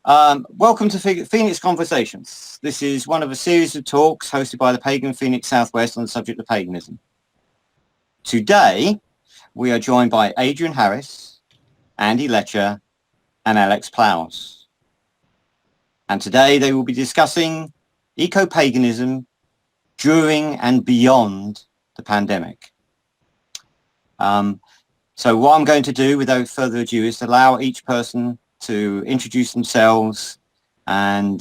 Welcome to Phoenix Conversations. This is one of a series of talks hosted by the Pagan Phoenix Southwest on the subject of paganism. Today, we are joined by Adrian Harris, Andy Letcher, and Alex Plows. And today they will be discussing Eco Paganism during and beyond the pandemic. So what I'm going to do without further ado is allow each person to introduce themselves and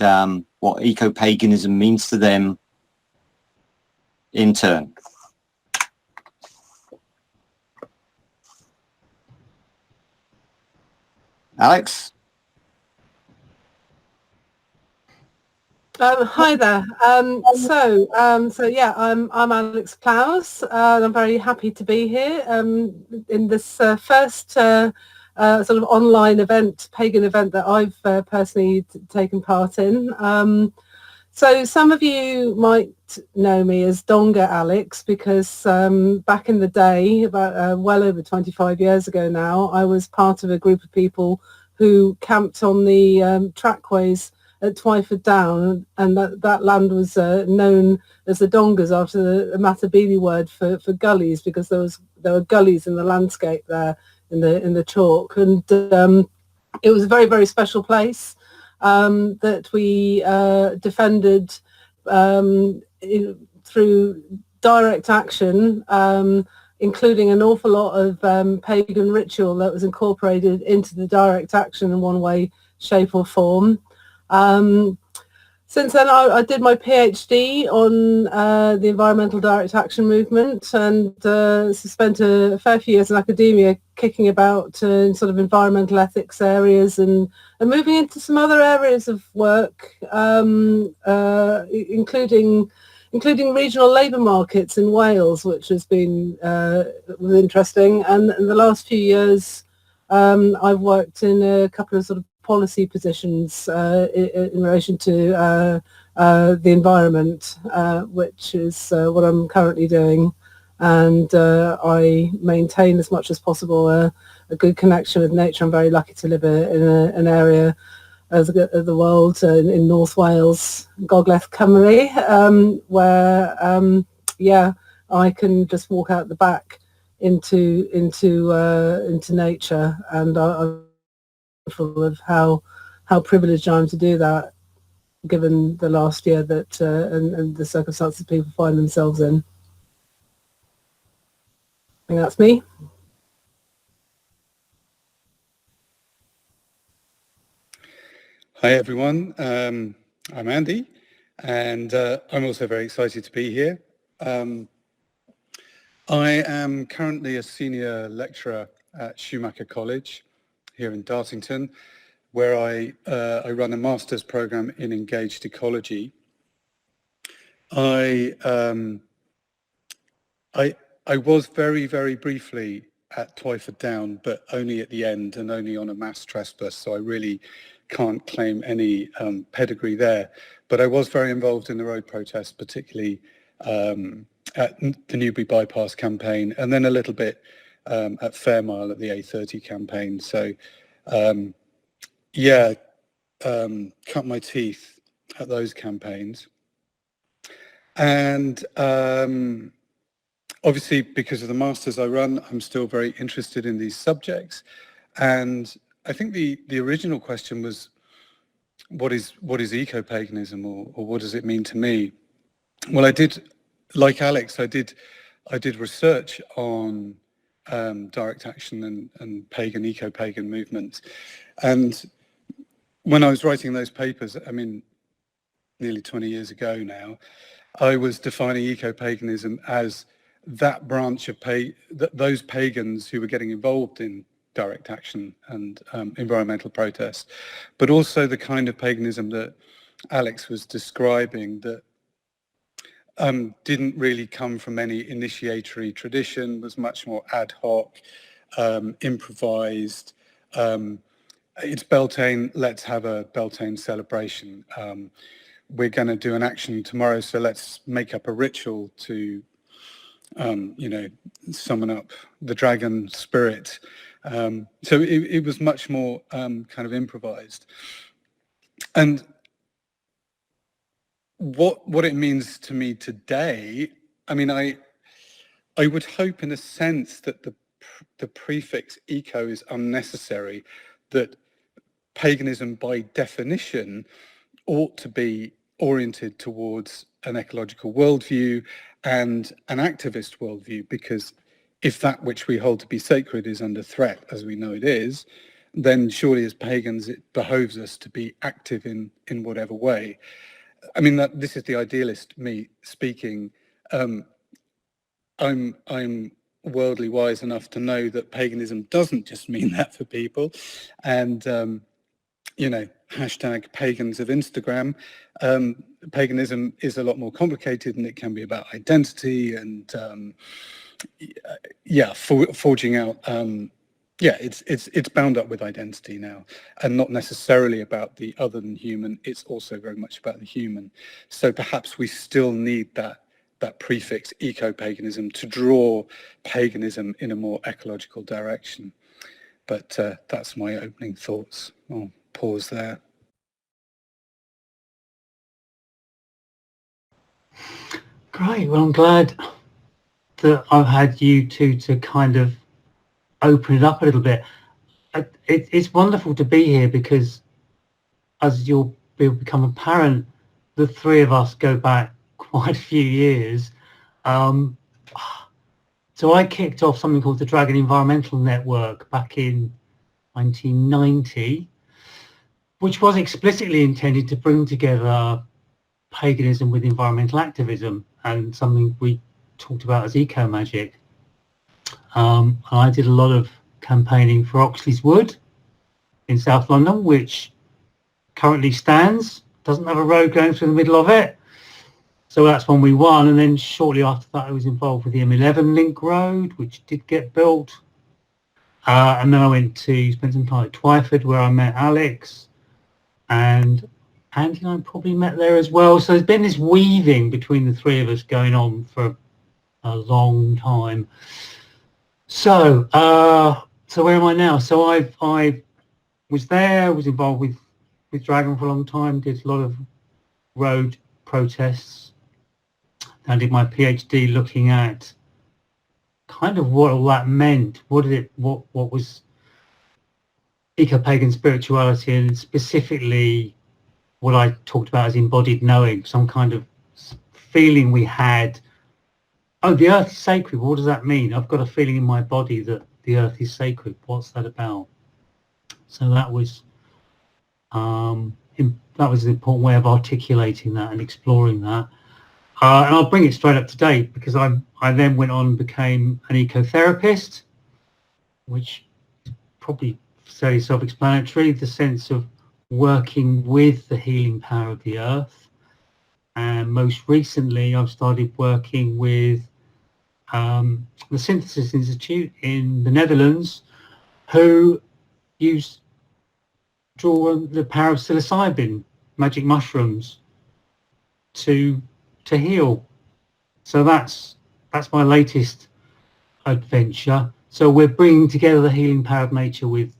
what Eco Paganism means to them in turn. Alex? Hi there. So yeah, I'm Alex Plows, and I'm very happy to be here in this first sort of online event, pagan event that I've personally taken part in. So some of you might know me as Donga Alex because back in the day, about well over 25 years ago now, I was part of a group of people who camped on the trackways at Twyford Down, and that land was known as the Dongas after the Matabele word for gullies, because there were gullies in the landscape there in the chalk, and it was a very, very special place that we defended through direct action, including an awful lot of pagan ritual that was incorporated into the direct action in one way, shape or form. Since then, I did my PhD on the environmental direct action movement, and spent a fair few years in academia kicking about in sort of environmental ethics areas and moving into some other areas of work, including regional labour markets in Wales, which has been was interesting. And in the last few years, I've worked in a couple of sort of policy positions in relation to the environment, which is what I'm currently doing, and I maintain as much as possible a good connection with nature. I'm very lucky to live in an area of the world in North Wales, Gogledd Cymru, where yeah, I can just walk out the back into nature, and I'm of how privileged I am to do that, given the last year that and the circumstances people find themselves in. I think that's me. Hi everyone, I'm Andy, and I'm also very excited to be here. I am currently a senior lecturer at Schumacher College here in Dartington, where I run a master's program in engaged ecology. I was very, very briefly at Twyford Down, but only at the end and only on a mass trespass, so I really can't claim any pedigree there. But I was very involved in the road protests, particularly at the Newbury Bypass campaign, and then a little bit at Fairmile at the A30 campaign. So yeah, cut my teeth at those campaigns. And obviously, because of the masters I run, I'm still very interested in these subjects. And I think the original question was, what is eco-paganism, or what does it mean to me? Well, I did, like Alex, I did research on direct action and pagan, eco-pagan movements. And when I was writing those papers, I mean, nearly 20 years ago now, I was defining eco-paganism as that branch of those pagans who were getting involved in direct action and environmental protest, but also the kind of paganism that Alex was describing that didn't really come from any initiatory tradition, was much more ad hoc, improvised. It's Beltane, let's have a Beltane celebration. We're going to do an action tomorrow, so let's make up a ritual to, you know, summon up the dragon spirit. So it was much more kind of improvised. And what it means to me today, I mean, I would hope in a sense that the prefix eco is unnecessary, that paganism by definition ought to be oriented towards an ecological worldview and an activist worldview, because if that which we hold to be sacred is under threat, as we know it is, then surely as pagans it behoves us to be active in whatever way. I mean, that this is the idealist me speaking. I'm worldly wise enough to know that paganism doesn't just mean that for people, and you know, hashtag pagans of Instagram. Paganism is a lot more complicated, and it can be about identity and forging out. It's bound up with identity now, and not necessarily about the other than human. It's also very much about the human. So perhaps we still need that prefix eco-paganism to draw paganism in a more ecological direction. But that's my opening thoughts. I'll pause there. Great. Well, I'm glad that I've had you two to kind of open it up a little bit. It's wonderful to be here because, as you'll become apparent, the three of us go back quite a few years. So I kicked off something called the Dragon Environmental Network back in 1990, which was explicitly intended to bring together paganism with environmental activism, and something we talked about as eco-magic. I did a lot of campaigning for Oxley's Wood in South London, which currently stands, doesn't have a road going through the middle of it. So that's when we won. And then shortly after that, I was involved with the M11 Link Road, which did get built. And then I went to spend some time at Twyford, where I met Alex, and Andy and I probably met there as well. So there's been this weaving between the three of us going on for a long time. So where am I now? So I was there, was involved with Dragon for a long time, did a lot of road protests. I did my PhD looking at kind of what all that meant. What was eco-pagan spirituality, and specifically what I talked about as embodied knowing, some kind of feeling we had. Oh, the earth is sacred. What does that mean? I've got a feeling in my body that the earth is sacred. What's that about? So that was an important way of articulating that and exploring that. And I'll bring it straight up to date, because I then went on and became an ecotherapist, which is probably fairly self-explanatory, the sense of working with the healing power of the earth. And most recently, I've started working with the Synthesis Institute in the Netherlands, who draw the power of psilocybin, magic mushrooms, to heal. So that's my latest adventure. So we're bringing together the healing power of nature with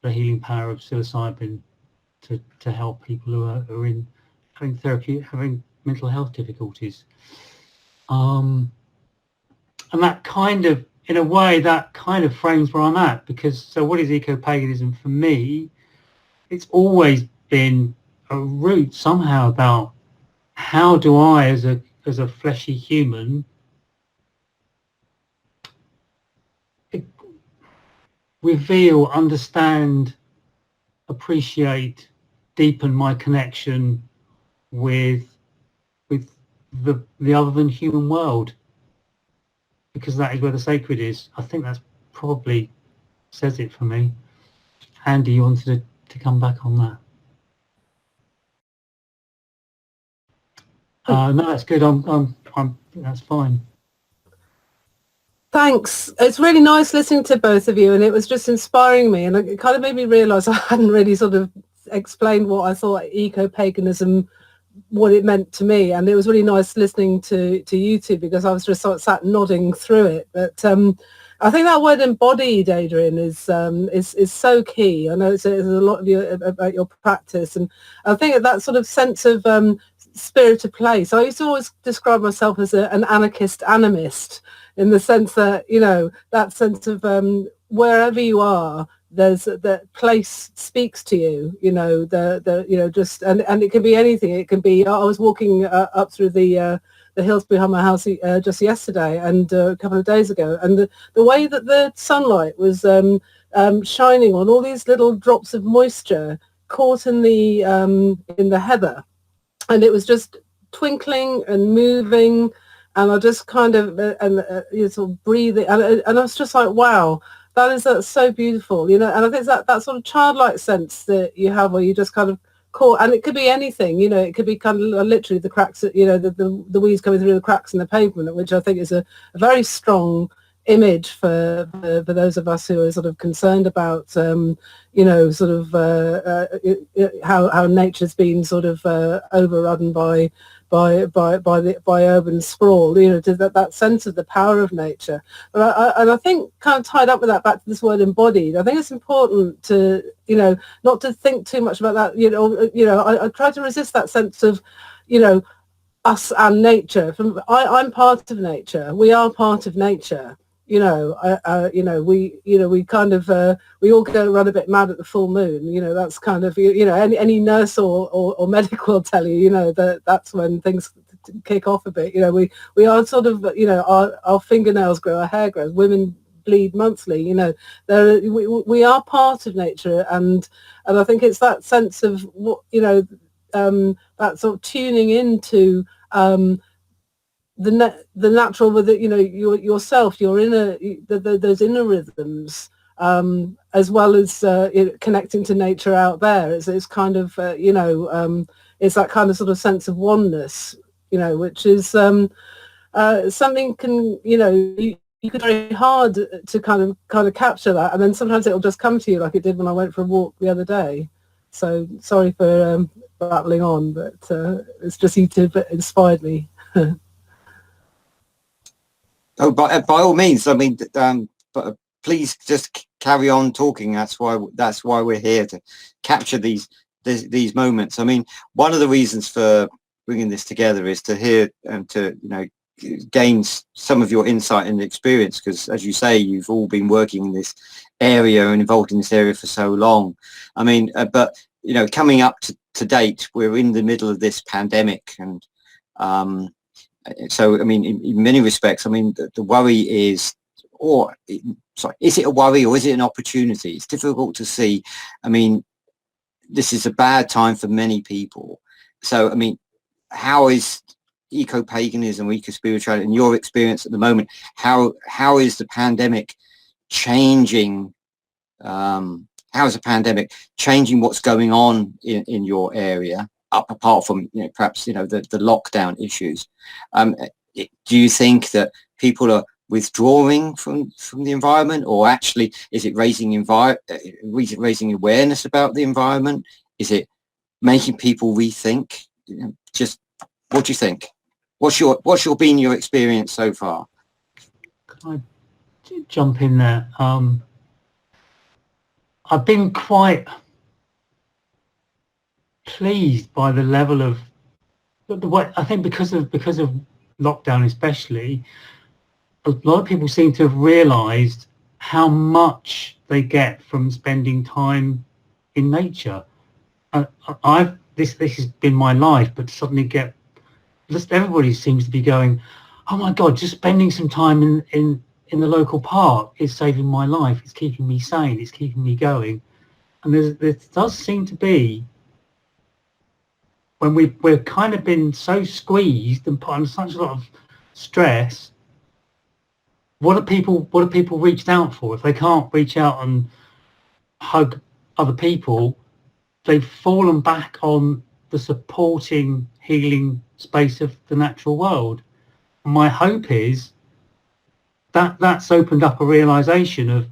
the healing power of psilocybin to help people who are having mental health difficulties. And that kind of, in a way, that kind of frames where I'm at, because so what is eco-paganism for me? It's always been a root somehow about how do I, as a fleshy human, reveal, understand, appreciate, deepen my connection with the other than human world, because that is where the sacred is. I think that's probably says it for me. Andy, you wanted to come back on that? No, that's good. That's fine. Thanks. It's really nice listening to both of you, and it was just inspiring me, and it kind of made me realise I hadn't really sort of explained what I thought eco-paganism, what it meant to me, and it was really nice listening to you two, because I was just sort of sat nodding through it. But I think that word embodied, Adrian, is so key. I know it's a lot of you about your practice, and I think that sort of sense of spirit of play. So I used to always describe myself as an anarchist animist, in the sense that, you know, that sense of wherever you are, there's that place speaks to you. You know, you know, just and it can be anything. It can be, I was walking up through the hills behind my house just yesterday and a couple of days ago, and the way that the sunlight was shining on all these little drops of moisture caught in the heather, and it was just twinkling and moving, and I just kind of you know, sort of breathing, and I was just like, wow, that's so beautiful, you know. And I think that sort of childlike sense that you have, where you just kind of caught, and it could be anything, you know. It could be kind of literally the cracks, you know, the weeds coming through the cracks in the pavement, which I think is a very strong image for those of us who are sort of concerned about you know, sort of how nature's been sort of overrun by urban sprawl, you know, to that sense of the power of nature. But I think, kind of tied up with that, back to this word embodied, I think it's important to, you know, not to think too much about that. You know, I try to resist that sense of, you know, us and nature. I'm part of nature. We are part of nature. You know, you know, we kind of we all go run a bit mad at the full moon. You know, that's kind of, you know, any nurse or medic will tell you, you know, that's when things kick off a bit. You know, we are sort of, you know, our fingernails grow, our hair grows, women bleed monthly. You know, we are part of nature, and I think it's that sense of what, you know, that sort of tuning into the natural, with it, you know, yourself, your inner, those inner rhythms, as well as you know, connecting to nature out there. It's kind of you know, it's that kind of sort of sense of oneness, you know, which is something can, you know, you could very hard to kind of capture that, and then sometimes it'll just come to you, like it did when I went for a walk the other day. So sorry for battling on, but it's just you two inspired me. Oh, by all means. I mean, but please just carry on talking. That's why we're here, to capture these moments. I mean, one of the reasons for bringing this together is to hear and to, you know, gain some of your insight and experience, because, as you say, you've all been working in this area and involved in this area for so long. I mean, but, you know, coming up to date, we're in the middle of this pandemic, and so, I mean, in many respects, I mean, the worry is, is it a worry or is it an opportunity? It's difficult to see. I mean, this is a bad time for many people. So, I mean, how is eco-paganism, eco-spirituality, in your experience at the moment, how is the pandemic changing? How is the pandemic changing what's going on in your area? Apart from, you know, perhaps, you know, the lockdown issues, do you think that people are withdrawing from the environment, or actually is it raising awareness about the environment? Is it making people rethink? You know, just what do you think? What's been your experience so far? Can I jump in there? I've been quite pleased by the level of the way, I think, because of lockdown especially, a lot of people seem to have realized how much they get from spending time in nature. This has been my life, but suddenly just everybody seems to be going, oh my god, just spending some time in the local park is saving my life, it's keeping me sane, it's keeping me going. And there does seem to be, when we've kind of been so squeezed and put under such a lot of stress, what are people reached out for? If they can't reach out and hug other people, they've fallen back on the supporting, healing space of the natural world. And my hope is that that's opened up a realization of,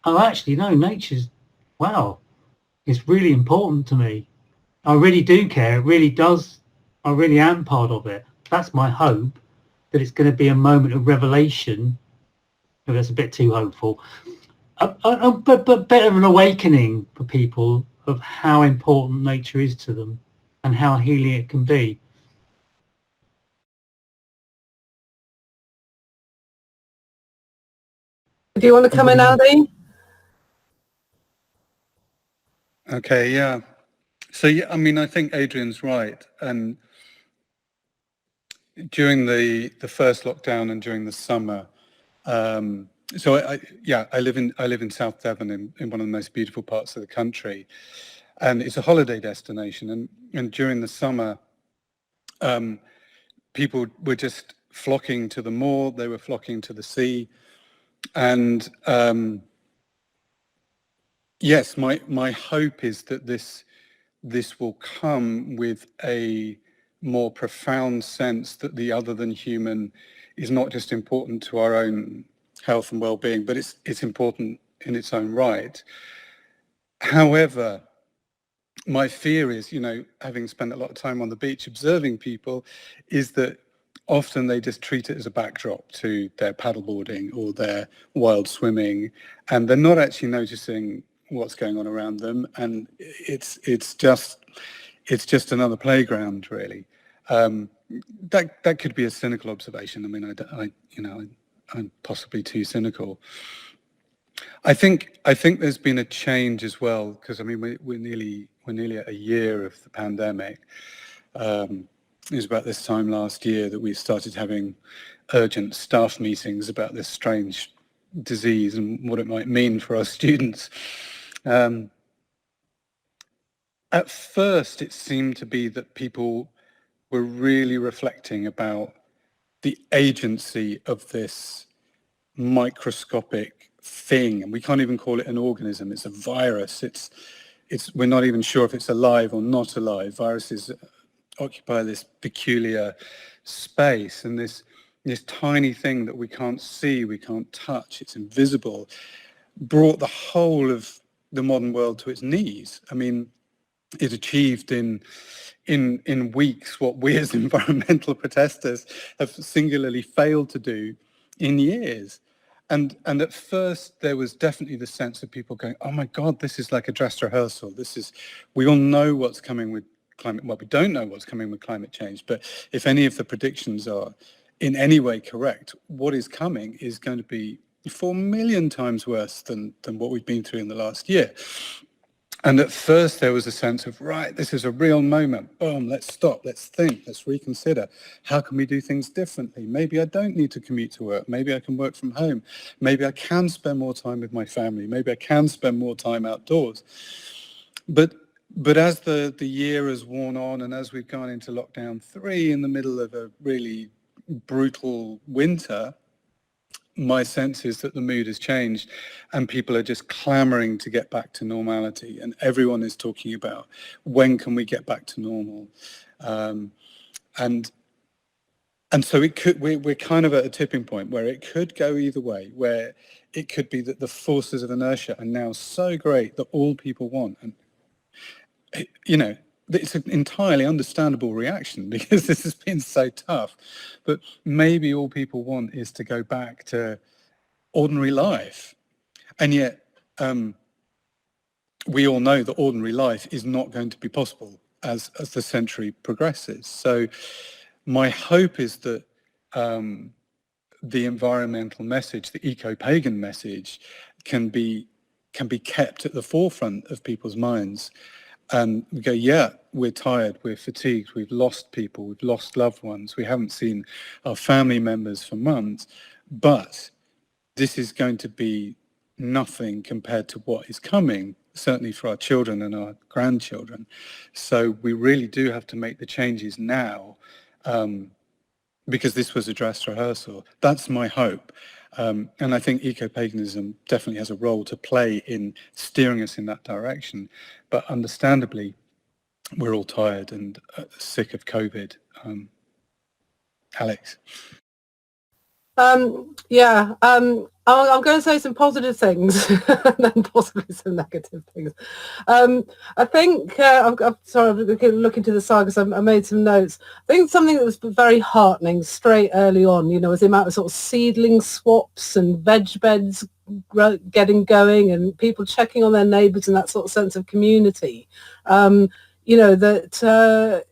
oh, actually, no, nature's, wow, it's really important to me. I really do care. It really does. I really am part of it. That's my hope, that it's going to be a moment of revelation maybe that's a bit too hopeful. But better an awakening for people of how important nature is to them and how healing it can be. Do you want to come in, Andy? Okay, yeah. So, yeah, I mean, I think Adrian's right. And during the first lockdown and during the summer, so I live in South Devon in one of the most beautiful parts of the country, and it's a holiday destination. And during the summer, people were just flocking to the moor. They were flocking to the sea, and yes, my hope is that this will come with a more profound sense that the other than human is not just important to our own health and well-being, but it's important in its own right. However, my fear is, having spent a lot of time on the beach observing people, is that often they just treat it as a backdrop to their paddleboarding or their wild swimming, and they're not actually noticing what's going on around them, and it's just another playground, really. That could be a cynical observation. I mean, I'm possibly too cynical. I think there's been a change as well, because I mean we're nearly at a year of the pandemic. It was about this time last year that we started having urgent staff meetings about this strange disease and what it might mean for our students. At first, it seemed to be that people were really reflecting about the agency of this microscopic thing, and we can't even call it an organism. It's a virus. We're not even sure if it's alive or not alive. Viruses occupy this peculiar space, and this tiny thing that we can't see, we can't touch, it's invisible, brought the whole of the modern world to its knees. I mean, it achieved in weeks what we as environmental protesters have singularly failed to do in years. And at first there was definitely the sense of people going, oh my God, this is like a dress rehearsal. We all know what's coming with climate. Well, we don't know what's coming with climate change, but if any of the predictions are in any way correct, what is coming is going to be 4 million times worse than what we've been through in the last year. And at first there was a sense of, right, this is a real moment. Boom, let's stop, let's think, let's reconsider. How can we do things differently? Maybe I don't need to commute to work. Maybe I can work from home. Maybe I can spend more time with my family. Maybe I can spend more time outdoors. But as the year has worn on, and as we've gone into lockdown 3 in the middle of a really brutal winter, my sense is that the mood has changed and people are just clamoring to get back to normality, and everyone is talking about when can we get back to normal. And so we're kind of at a tipping point where it could go either way, where it could be that the forces of inertia are now so great that all people want, and it's an entirely understandable reaction because this has been so tough, but maybe all people want is to go back to ordinary life. And yet we all know that ordinary life is not going to be possible as the century progresses. So my hope is that the environmental message, the eco-pagan message, can be kept at the forefront of people's minds. And we go, yeah, we're tired, we're fatigued, we've lost people, we've lost loved ones, we haven't seen our family members for months, but this is going to be nothing compared to what is coming, certainly for our children and our grandchildren. So we really do have to make the changes now, because this was a dress rehearsal. That's my hope. And I think eco-paganism definitely has a role to play in steering us in that direction. But understandably, we're all tired and sick of COVID. Alex? I'm going to say some positive things and then possibly some negative things. I think, I'm sorry, I'm looking to the side because I made some notes. I think something that was very heartening straight early on, was the amount of sort of seedling swaps and veg beds getting going and people checking on their neighbours and that sort of sense of community. That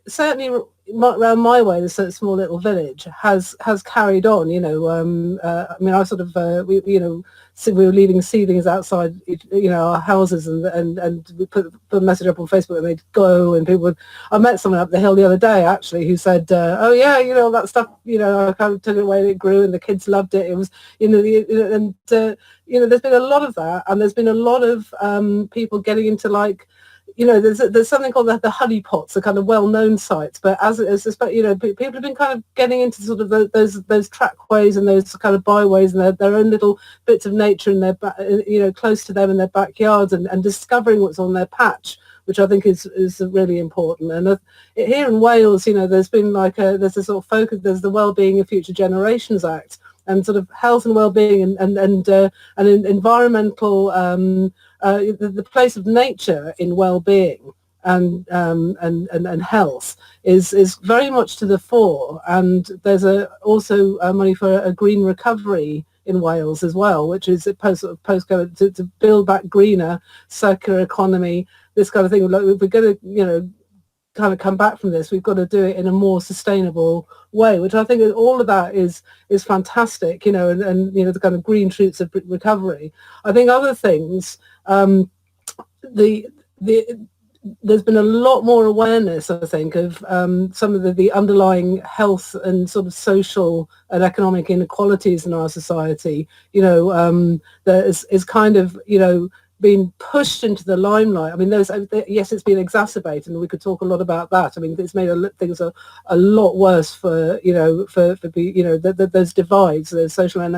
certainly around my way, this sort of small little village has carried on. I sort of we were leaving seedlings outside, our houses, and we put a message up on Facebook and they'd go and people would. I met someone up the hill the other day actually who said, "Oh yeah, that stuff. I kind of took it away and it grew and the kids loved it. It was, there's been a lot of that, and there's been a lot of people getting into there's something called the honey pots, the kind of well-known sites, but people have been kind of getting into sort of those trackways and those kind of byways and their own little bits of nature in their close to them in their backyards and discovering what's on their patch, which I think is really important. And here in Wales, there's been there's a sort of focus. There's the Wellbeing of Future Generations Act and sort of health and well-being and environmental. The place of nature in well-being and health is very much to the fore, and there's also money for a green recovery in Wales as well, which is post-COVID to build back greener, circular economy, this kind of thing. Like, if we're going to kind of come back from this, we've got to do it in a more sustainable way, which I think all of that is fantastic, and the kind of green shoots of recovery. I think other things, there's been a lot more awareness, I think, of some of the underlying health and sort of social and economic inequalities in our society, that is kind of, being pushed into the limelight. I mean, yes, it's been exacerbated, and we could talk a lot about that. I mean, it's made things a lot worse for those divides, those social and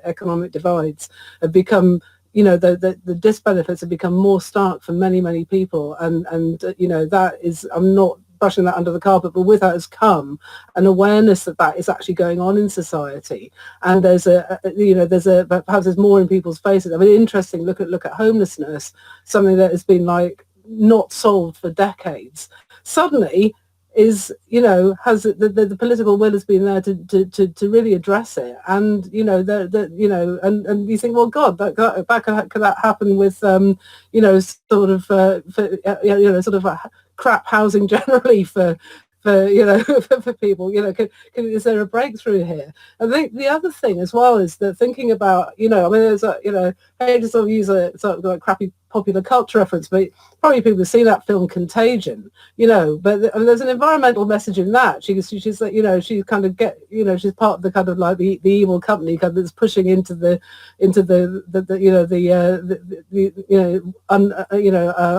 economic divides have become, the disbenefits have become more stark for many people, and that is, I'm not brushing that under the carpet, but with that has come an awareness that is actually going on in society, and there's perhaps there's more in people's faces. I mean, interesting. Look at homelessness, something that has been not solved for decades. Suddenly, has the political will has been there to really address it, and and you think, well, God, that could that happen with sort of crap housing generally for people, is there a breakthrough here? I think the other thing as well is that thinking about, there's I hate to sort of use a sort of crappy popular culture reference, but probably people have seen that film Contagion, but there's an environmental message in that. She's she kind of she's part of the kind of the evil company kind of that's pushing into the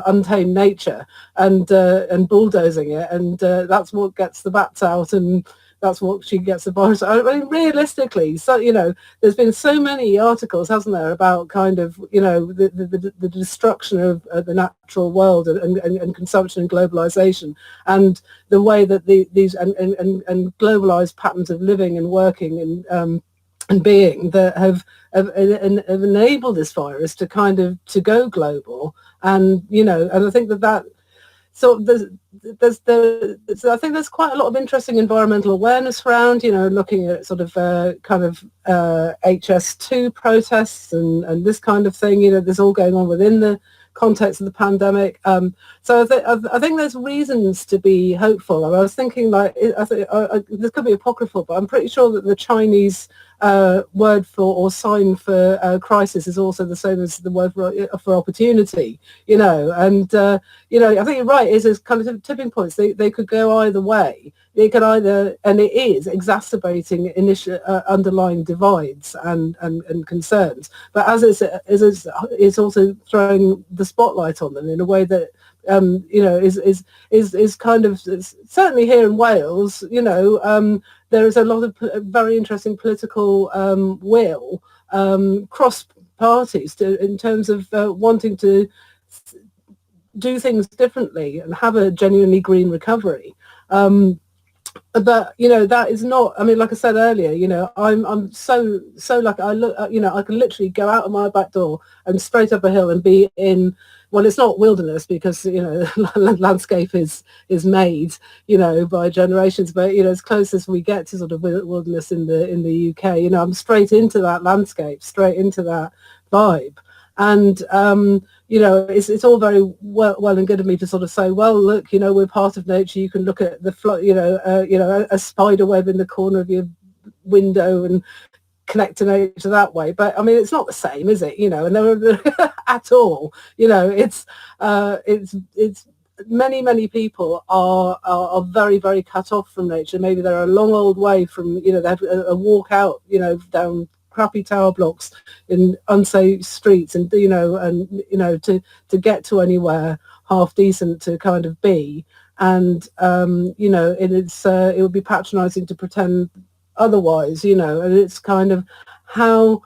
untamed nature and bulldozing it, and that's what gets the bats out, and that's what she gets the virus. I mean, realistically, so there's been so many articles, hasn't there, about kind of the destruction of the natural world and consumption and globalization, and the way that these and globalized patterns of living and working and being that have enabled this virus to kind of to go global, and and I think that. So I think there's quite a lot of interesting environmental awareness around, looking at sort of kind of HS2 protests and this kind of thing. There's all going on within the context of the pandemic. So I think there's reasons to be hopeful. I was thinking this could be apocryphal, but I'm pretty sure that the Chinese word for or sign for crisis is also the same as the word for opportunity, and I think you're right, is kind of tipping points. They could go either way. It could either, and it is exacerbating initial underlying divides and concerns, but as it's also throwing the spotlight on them in a way that is kind of, certainly here in Wales, there is a lot of very interesting political will cross parties in terms of wanting to do things differently and have a genuinely green recovery. but you know, that is not, I mean, like I said earlier, you know, I'm so lucky. I look, you know, I can literally go out of my back door and straight up a hill and be in, well, it's not wilderness because, you know, landscape is made, you know, by generations, but you know, as close as we get to sort of wilderness in the UK, you know, I'm straight into that landscape, straight into that vibe. And you know, it's all very well and good of me to sort of say, well, look, you know, we're part of nature. You can look at the you know, a spider web in the corner of your window and connect to nature that way. But I mean, it's not the same, is it? You know, and there at all. You know, it's many people are very, very cut off from nature. Maybe they're a long old way from, you know, they have a walk out, you know, down crappy tower blocks in unsafe streets, and you know, to get to anywhere half decent to kind of be, and you know, it would be patronizing to pretend otherwise, you know. And it's kind of how,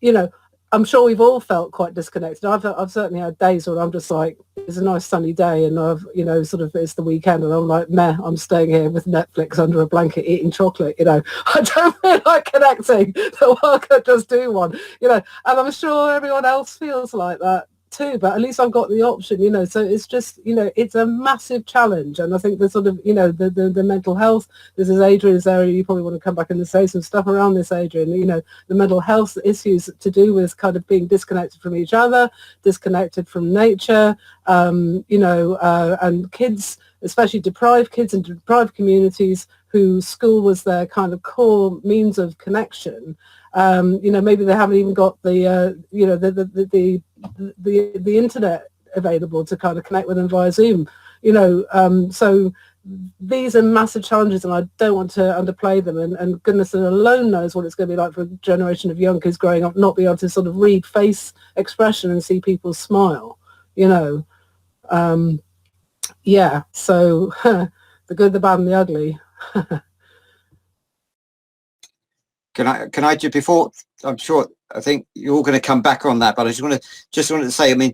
you know, I'm sure we've all felt quite disconnected. I've certainly had days where I'm just like, it's a nice sunny day and I've, you know, sort of, it's the weekend and I'm like, meh, I'm staying here with Netflix under a blanket eating chocolate, you know. I don't feel like connecting, so I could just do one, you know. And I'm sure everyone else feels like that too, but at least I've got the option, you know. So it's just, you know, it's a massive challenge. And I think the sort of, you know, the mental health, this is Adrian's area, you probably want to come back and say some stuff around this, Adrian, you know, the mental health issues to do with kind of being disconnected from each other, disconnected from nature, you know, and kids, especially deprived kids and deprived communities whose school was their kind of core means of connection. You know, maybe they haven't even got the, you know, the internet available to kind of connect with them via Zoom, you know. So these are massive challenges, and I don't want to underplay them. And goodness alone knows what it's going to be like for a generation of young kids growing up, not being able to sort of read face expression and see people smile, you know. Yeah, so the good, the bad, and the ugly. Can I just, before, I'm sure, I think you're all going to come back on that, but I just wanted to say, I mean,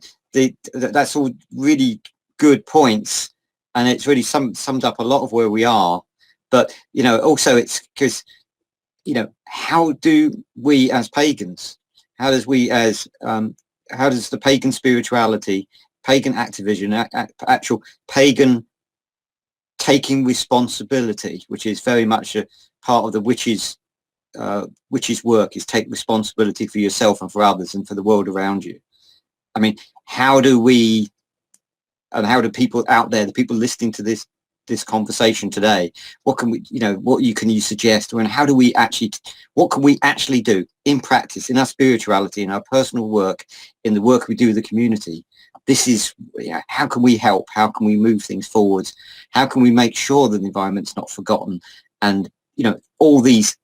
that's all really good points, and it's really summed up a lot of where we are. But you know, also it's because, you know, how do we as pagans, how does the pagan spirituality, pagan activism, actual pagan taking responsibility, which is very much a part of the witches' work, is take responsibility for yourself and for others and for the world around you. I mean, how do we, and how do people out there, the people listening to this conversation today, what can we, you know, can you suggest, and how do we actually, what can we actually do in practice, in our spirituality, in our personal work, in the work we do with the community? This is, you know, how can we help? How can we move things forward? How can we make sure that the environment's not forgotten? And, you know, all these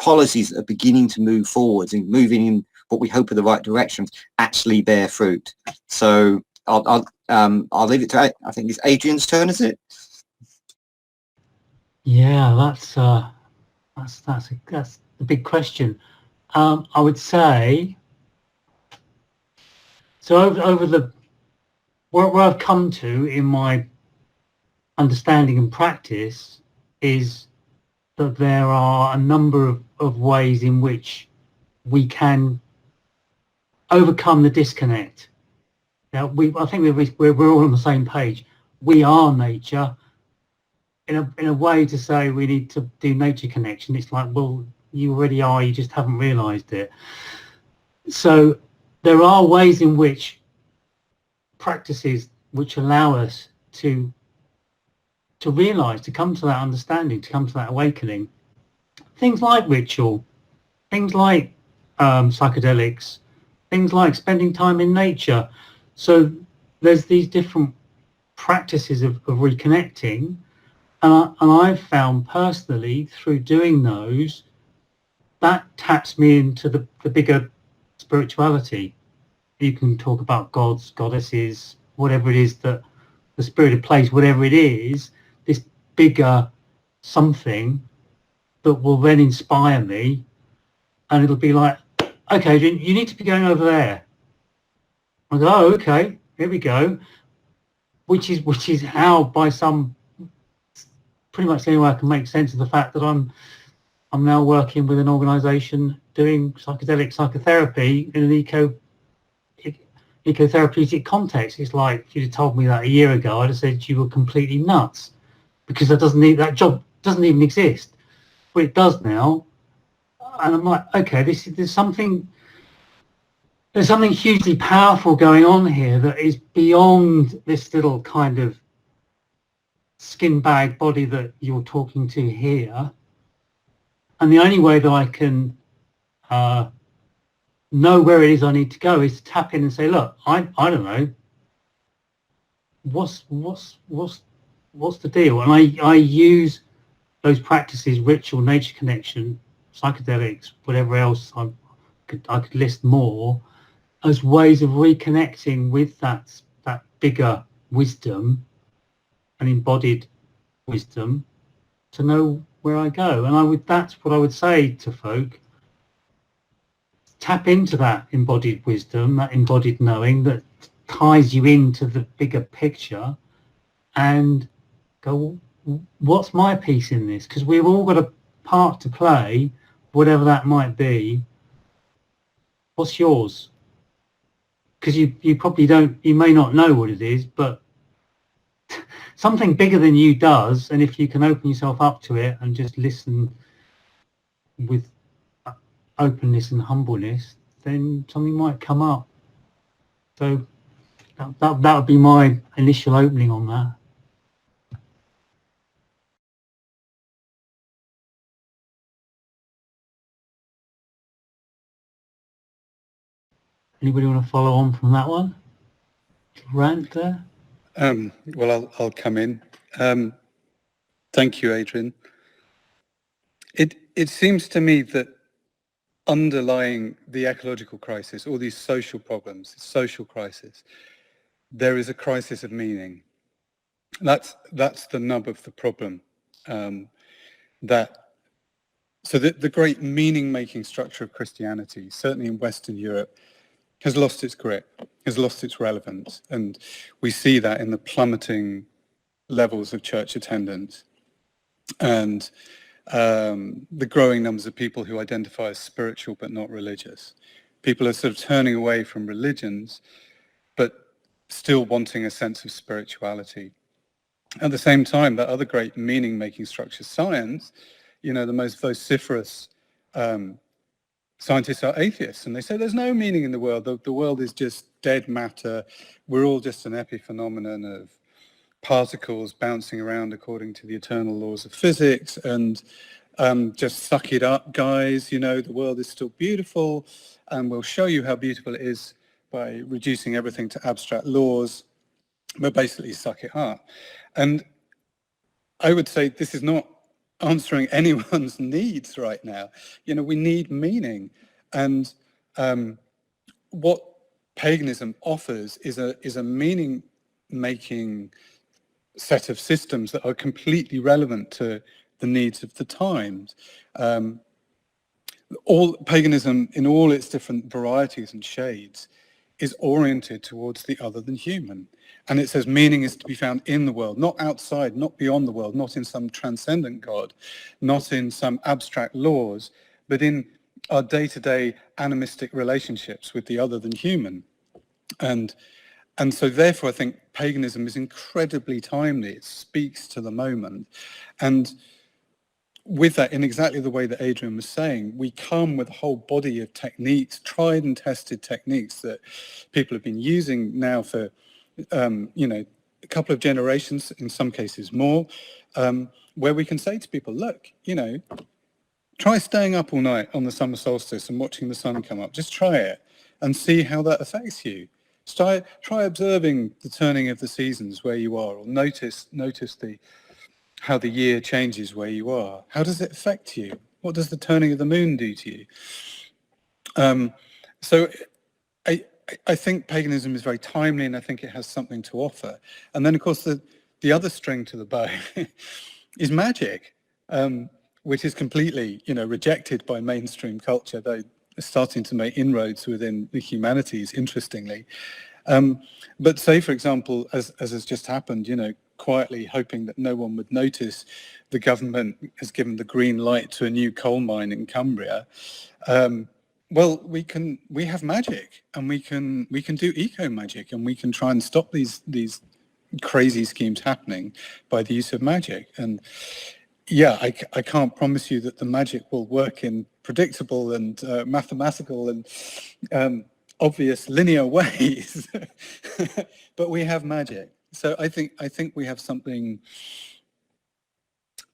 policies that are beginning to move forwards and moving in what we hope are the right directions actually bear fruit. So I'll leave it to, I think it's Adrian's turn, is it? Yeah, that's the big question. I would say, so over the where I've come to in my understanding and practice is that there are a number of ways in which we can overcome the disconnect. Now, I think we're all on the same page. We are nature. In a way to say we need to do nature connection, it's like, well, you already are, you just haven't realized it. So there are ways in which practices which allow us to realize, to come to that understanding, to come to that awakening. Things like ritual, things like psychedelics, things like spending time in nature. So there's these different practices of reconnecting, and I've found personally through doing those, that taps me into the bigger spirituality. You can talk about gods, goddesses, whatever it is that the spirit of place, whatever it is, this bigger something that will then inspire me, and it'll be like, okay, Adrian, you need to be going over there. I go, oh, okay, here we go. Which is how, by some pretty much the only way I can make sense of the fact that I'm now working with an organisation doing psychedelic psychotherapy in an ecotherapeutic context. It's like if you'd have told me that a year ago, I'd have said you were completely nuts, because that job doesn't even exist. But it does now, and I'm like, okay, there's something hugely powerful going on here that is beyond this little kind of skin bag body that you're talking to here. And the only way that I can know where it is I need to go is to tap in and say, look, I don't know, what's the deal? And I use those practices, ritual, nature connection, psychedelics, whatever else I could list more, as ways of reconnecting with that bigger wisdom and embodied wisdom to know where I go. And that's what I would say to folk. Tap into that embodied wisdom, that embodied knowing that ties you into the bigger picture, and go, what's my piece in this? Because we've all got a part to play, whatever that might be. What's yours? Because you probably you may not know what it is, but something bigger than you does, and if you can open yourself up to it and just listen with openness and humbleness, then something might come up. So that would be my initial opening on that. Anybody want to follow on from that one? Rant there? Well, I'll come in. Thank you, Adrian. It seems to me that underlying the ecological crisis, all these social problems, social crisis, there is a crisis of meaning. That's the nub of the problem. So the great meaning-making structure of Christianity, certainly in Western Europe, has lost its grip, has lost its relevance, and we see that in the plummeting levels of church attendance and the growing numbers of people who identify as spiritual but not religious. People are sort of turning away from religions, but still wanting a sense of spirituality. At the same time, that other great meaning-making structure, science, the most vociferous scientists are atheists, and they say there's no meaning in the world. The world is just dead matter. We're all just an epiphenomenon of particles bouncing around according to the eternal laws of physics, and just suck it up, guys. The world is still beautiful, and we'll show you how beautiful it is by reducing everything to abstract laws, but basically suck it up. And I would say this is not answering anyone's needs right now. We need meaning, and what paganism offers is a meaning-making set of systems that are completely relevant to the needs of the times. All paganism, in all its different varieties and shades, is oriented towards the other than human. And it says meaning is to be found in the world, not outside, not beyond the world, not in some transcendent God, not in some abstract laws, but in our day-to-day animistic relationships with the other than human. And so therefore I think paganism is incredibly timely. It speaks to the moment. And with that, in exactly the way that Adrian was saying, we come with a whole body of techniques, tried and tested techniques that people have been using now for a couple of generations, in some cases more, where we can say to people, look, try staying up all night on the summer solstice and watching the sun come up. Just try it and see how that affects you. Try observing the turning of the seasons where you are, or notice how the year changes where you are. How does it affect you? What does the turning of the moon do to you? So I think paganism is very timely, and I think it has something to offer. And then, of course, the other string to the bow is magic, which is completely, rejected by mainstream culture, though it's starting to make inroads within the humanities, interestingly. But say, for example, as has just happened, quietly hoping that no one would notice, the government has given the green light to a new coal mine in Cumbria. Well, we have magic, and we can do eco magic, and we can try and stop these crazy schemes happening by the use of magic. And yeah, I can't promise you that the magic will work in predictable and mathematical and obvious linear ways, but we have magic. So I think we have something.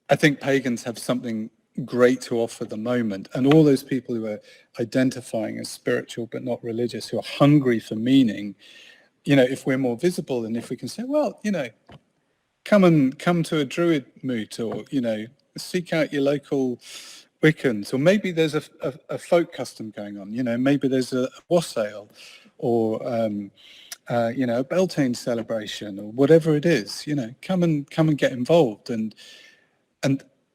I think pagans have something great to offer at the moment, and all those people who are identifying as spiritual but not religious, who are hungry for meaning, you know, if we're more visible, and if we can say, well, you know, come to a druid moot, or, you know, seek out your local Wiccans, or maybe there's a folk custom going on, you know, maybe there's a wassail, or you know, a Beltane celebration, or whatever it is, you know, come and get involved, and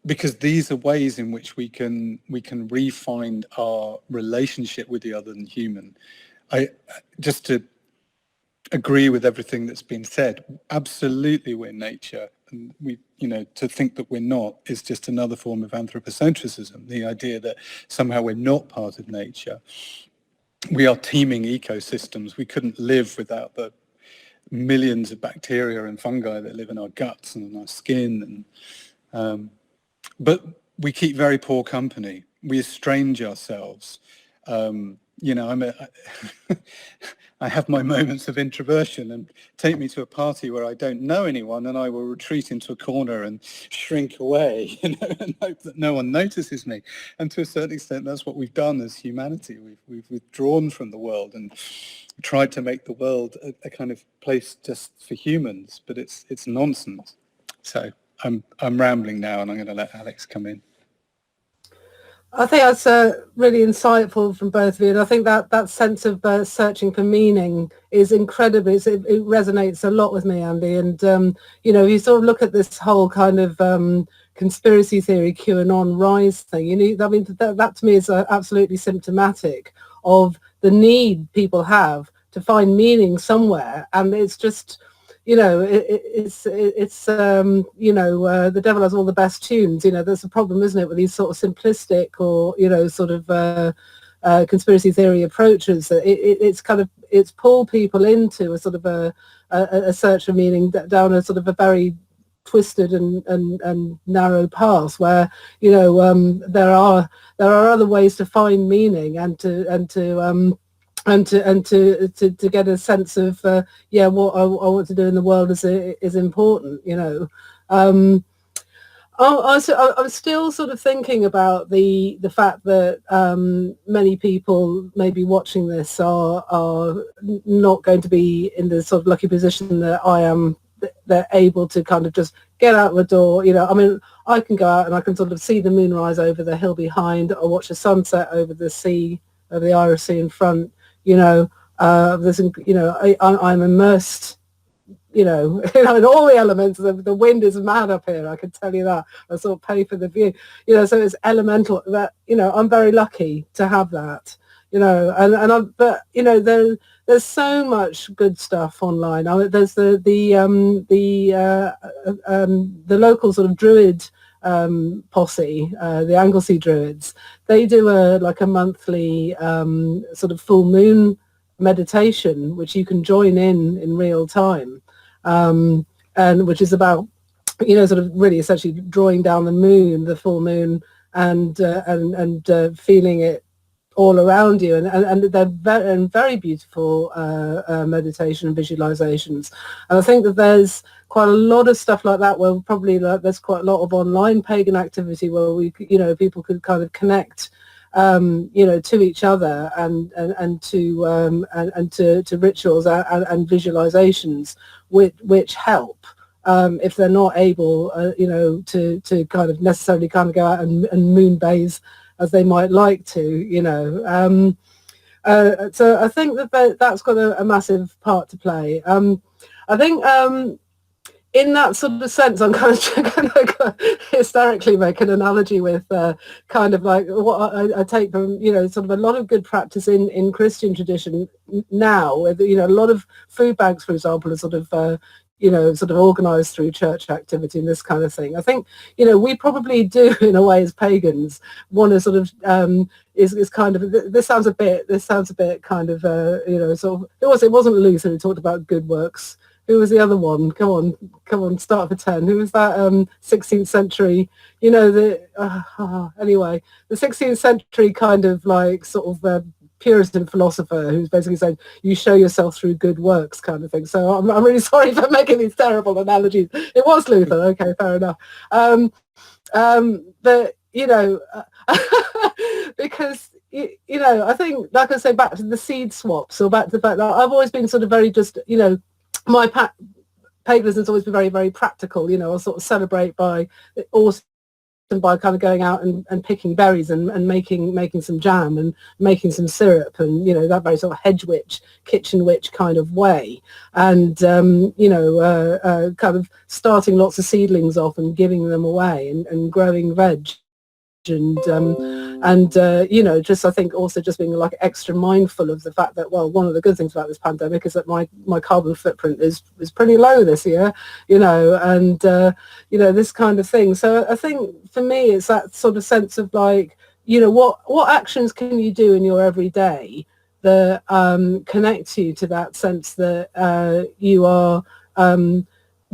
because these are ways in which we can refine our relationship with the other than human. Just to agree with everything that's been said, absolutely we're nature, and we, you know, to think that we're not is just another form of anthropocentrism, the idea that somehow we're not part of nature. We are teeming ecosystems. We couldn't live without the millions of bacteria and fungi that live in our guts and in our skin, and but we keep very poor company. We estrange ourselves. You know, I have my moments of introversion, and take me to a party where I don't know anyone, and I will retreat into a corner and shrink away, you know, and hope that no one notices me. And to a certain extent, that's what we've done as humanity. We've withdrawn from the world and tried to make the world a kind of place just for humans, but it's nonsense. So I'm rambling now, and I'm going to let Alex come in. I think that's really insightful from both of you, and I think that sense of searching for meaning is incredible. It resonates a lot with me, Andy. And you know, you sort of look at this whole kind of conspiracy theory, QAnon rise thing. You know, I mean, that to me is absolutely symptomatic of the need people have to find meaning somewhere, and it's just, you know, it's you know, the devil has all the best tunes. You know, there's a problem, isn't it, with these sort of simplistic or, you know, sort of conspiracy theory approaches. It's pull people into a sort of a search for meaning down a sort of a very twisted and narrow path where, you know, there are other ways to find meaning and to get a sense of what I want to do in the world is important, you know. I'm still sort of thinking about the fact that many people maybe watching this are not going to be in the sort of lucky position that I am. They're able to kind of just get out the door, you know. I mean, I can go out and I can sort of see the moonrise over the hill behind, or watch a sunset over the sea, over the Irish Sea in front. You know, you know, I'm immersed, you know, in all the elements. The wind is mad up here, I can tell you that. I sort of pay for the view, you know, so it's elemental. That, you know, I'm very lucky to have that, you know, but you know, there's so much good stuff online. There's the local sort of Druid posse, the Anglesey Druids. They do a monthly sort of full moon meditation, which you can join in real time, and which is about, you know, sort of really essentially drawing down the full moon, and feeling it all around you, and they're very beautiful meditation and visualizations. And I think that there's quite a lot of stuff like that where probably there's quite a lot of online pagan activity where we, you know, people could kind of connect, you know, to each other and to rituals and visualizations which help if they're not able, you know, to kind of necessarily kind of go out and moonbaze as they might like to, you know. So I think that's got a massive part to play. I think in that sort of sense, I'm kind of going to hysterically make an analogy with kind of like what I take from, you know, sort of a lot of good practice in Christian tradition now, with, you know, a lot of food banks, for example, are sort of, sort of organised through church activity and this kind of thing. I think, we probably do in a way as pagans want to sort of is kind of, this sounds a bit kind of sort of, it wasn't Luther who talked about good works. Who was the other one? Come on, start for 10. Who was that 16th century, anyway, the 16th century kind of like sort of Puritan philosopher who's basically saying you show yourself through good works kind of thing. So I'm really sorry for making these terrible analogies. It was Luther, okay, fair enough. But because I think, like I say, back to the seed swaps, or back to the fact that I've always been sort of very just my paganism has always been very, very practical. I'll sort of celebrate by also by kind of going out and picking berries and making some jam and making some syrup, and that very sort of hedge witch, kitchen witch kind of way, and kind of starting lots of seedlings off and giving them away, and growing veg, and just I think also just being like extra mindful of the fact that, well, one of the good things about this pandemic is that my carbon footprint is pretty low this year, and this kind of thing. So I think for me it's that sort of sense of like, what actions can you do in your everyday that connect you to that sense that you are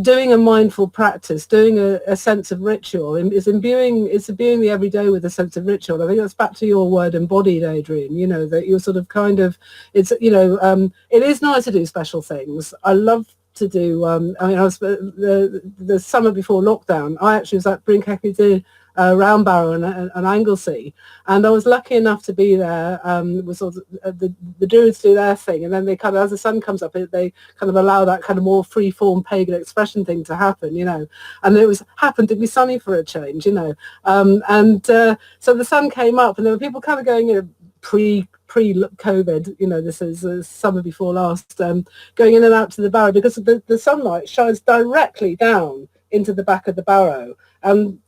doing a mindful practice, doing a sense of ritual, is imbuing the everyday with a sense of ritual. I think that's back to your word embodied, Adrian, that you're sort of kind of, it's, it is nice to do special things. I love to do, I was the summer before lockdown, I actually was at Brinkhackney Round Barrow and Anglesey, and I was lucky enough to be there with sort of the Druids do their thing, and then they kind of, as the sun comes up, they kind of allow that kind of more free-form pagan expression thing to happen, and it happened to be sunny for a change, so the sun came up, and there were people kind of going, pre-COVID, this is summer before last, going in and out to the barrow, because the sunlight shines directly down into the back of the barrow, and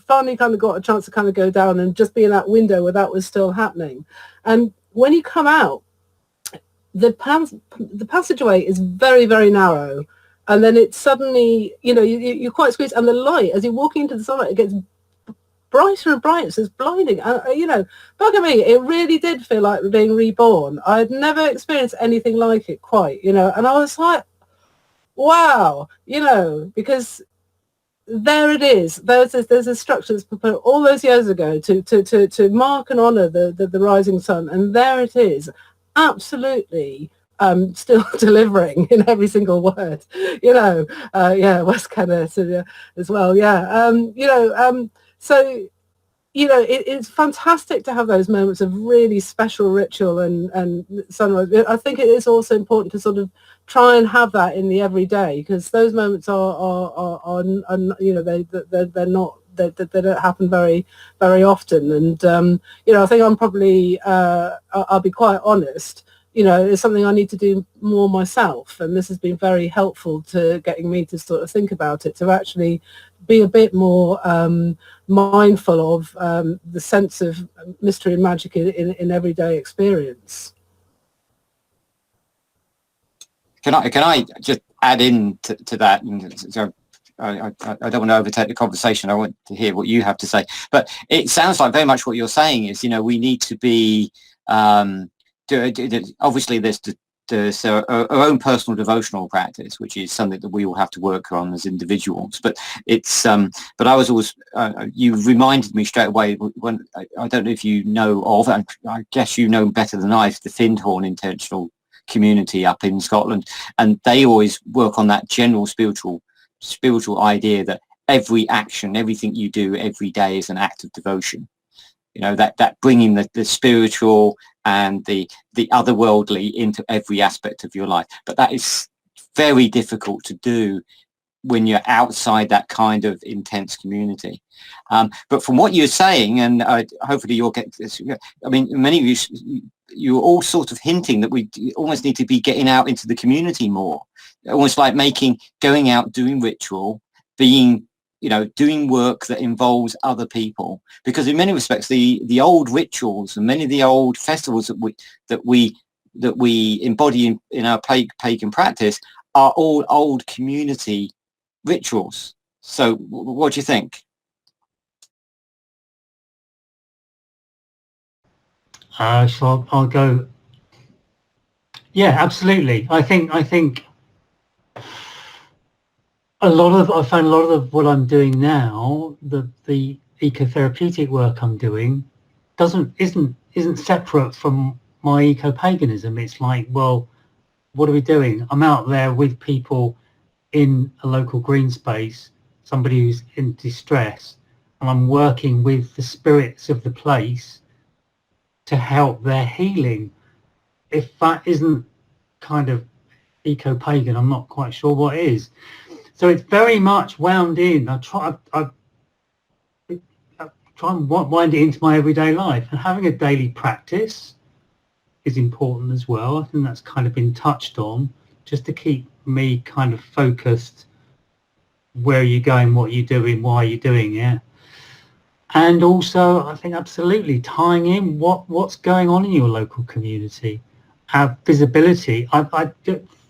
finally kind of got a chance to kind of go down and just be in that window where that was still happening. And when you come out, the passageway is very, very narrow, and then it suddenly, you're quite squeezed, and the light, as you're walking into the sunlight, it gets brighter and brighter, so it's blinding. Bugger me, it really did feel like being reborn. I had never experienced anything like it quite, and I was like, wow, because there it is. There's a structure that's proposed all those years ago to mark and honour the rising sun, and there it is, absolutely still delivering in every single word. West Canada as well. So it's fantastic to have those moments of really special ritual and sunrise. I think it is also important to sort of try and have that in the everyday, because those moments are they're not, they don't happen very, very often. And I think I'm probably I'll be quite honest, it's something I need to do more myself, and this has been very helpful to getting me to sort of think about it, to actually be a bit more mindful of the sense of mystery and magic in everyday experience. Can I just add in to that? So I don't want to overtake the conversation. I want to hear what you have to say. But it sounds like very much what you're saying is, we need to be, obviously there's our own personal devotional practice, which is something that we all have to work on as individuals. But it's, but I was always, you reminded me straight away when, I don't know if you know of, and I guess you know better than I, the Findhorn Intentional Community up in Scotland, and they always work on that general spiritual idea that every action, everything you do every day is an act of devotion. That bringing the spiritual and the otherworldly into every aspect of your life. But that is very difficult to do when you're outside that kind of intense community. But from what you're saying, and hopefully you'll get this, I mean, many of you're all sort of hinting that we almost need to be getting out into the community more, almost like going out, doing ritual, being, doing work that involves other people, because in many respects the old rituals and many of the old festivals that we embody in our pagan practice are all old community rituals. So what do you think? So I'll go. Yeah, absolutely. I think I find a lot of what I'm doing now, the ecotherapeutic work I'm doing, isn't separate from my eco-paganism. It's like, well, what are we doing? I'm out there with people in a local green space, somebody who's in distress, and I'm working with the spirits of the place to help their healing. If that isn't kind of eco-pagan, I'm not quite sure what is. So it's very much wound in. I try and wind it into my everyday life, and having a daily practice is important as well. I think that's kind of been touched on, just to keep me kind of focused. Where are you going? What are you doing? Why are you doing it? And also, I think absolutely tying in what's going on in your local community, have visibility. I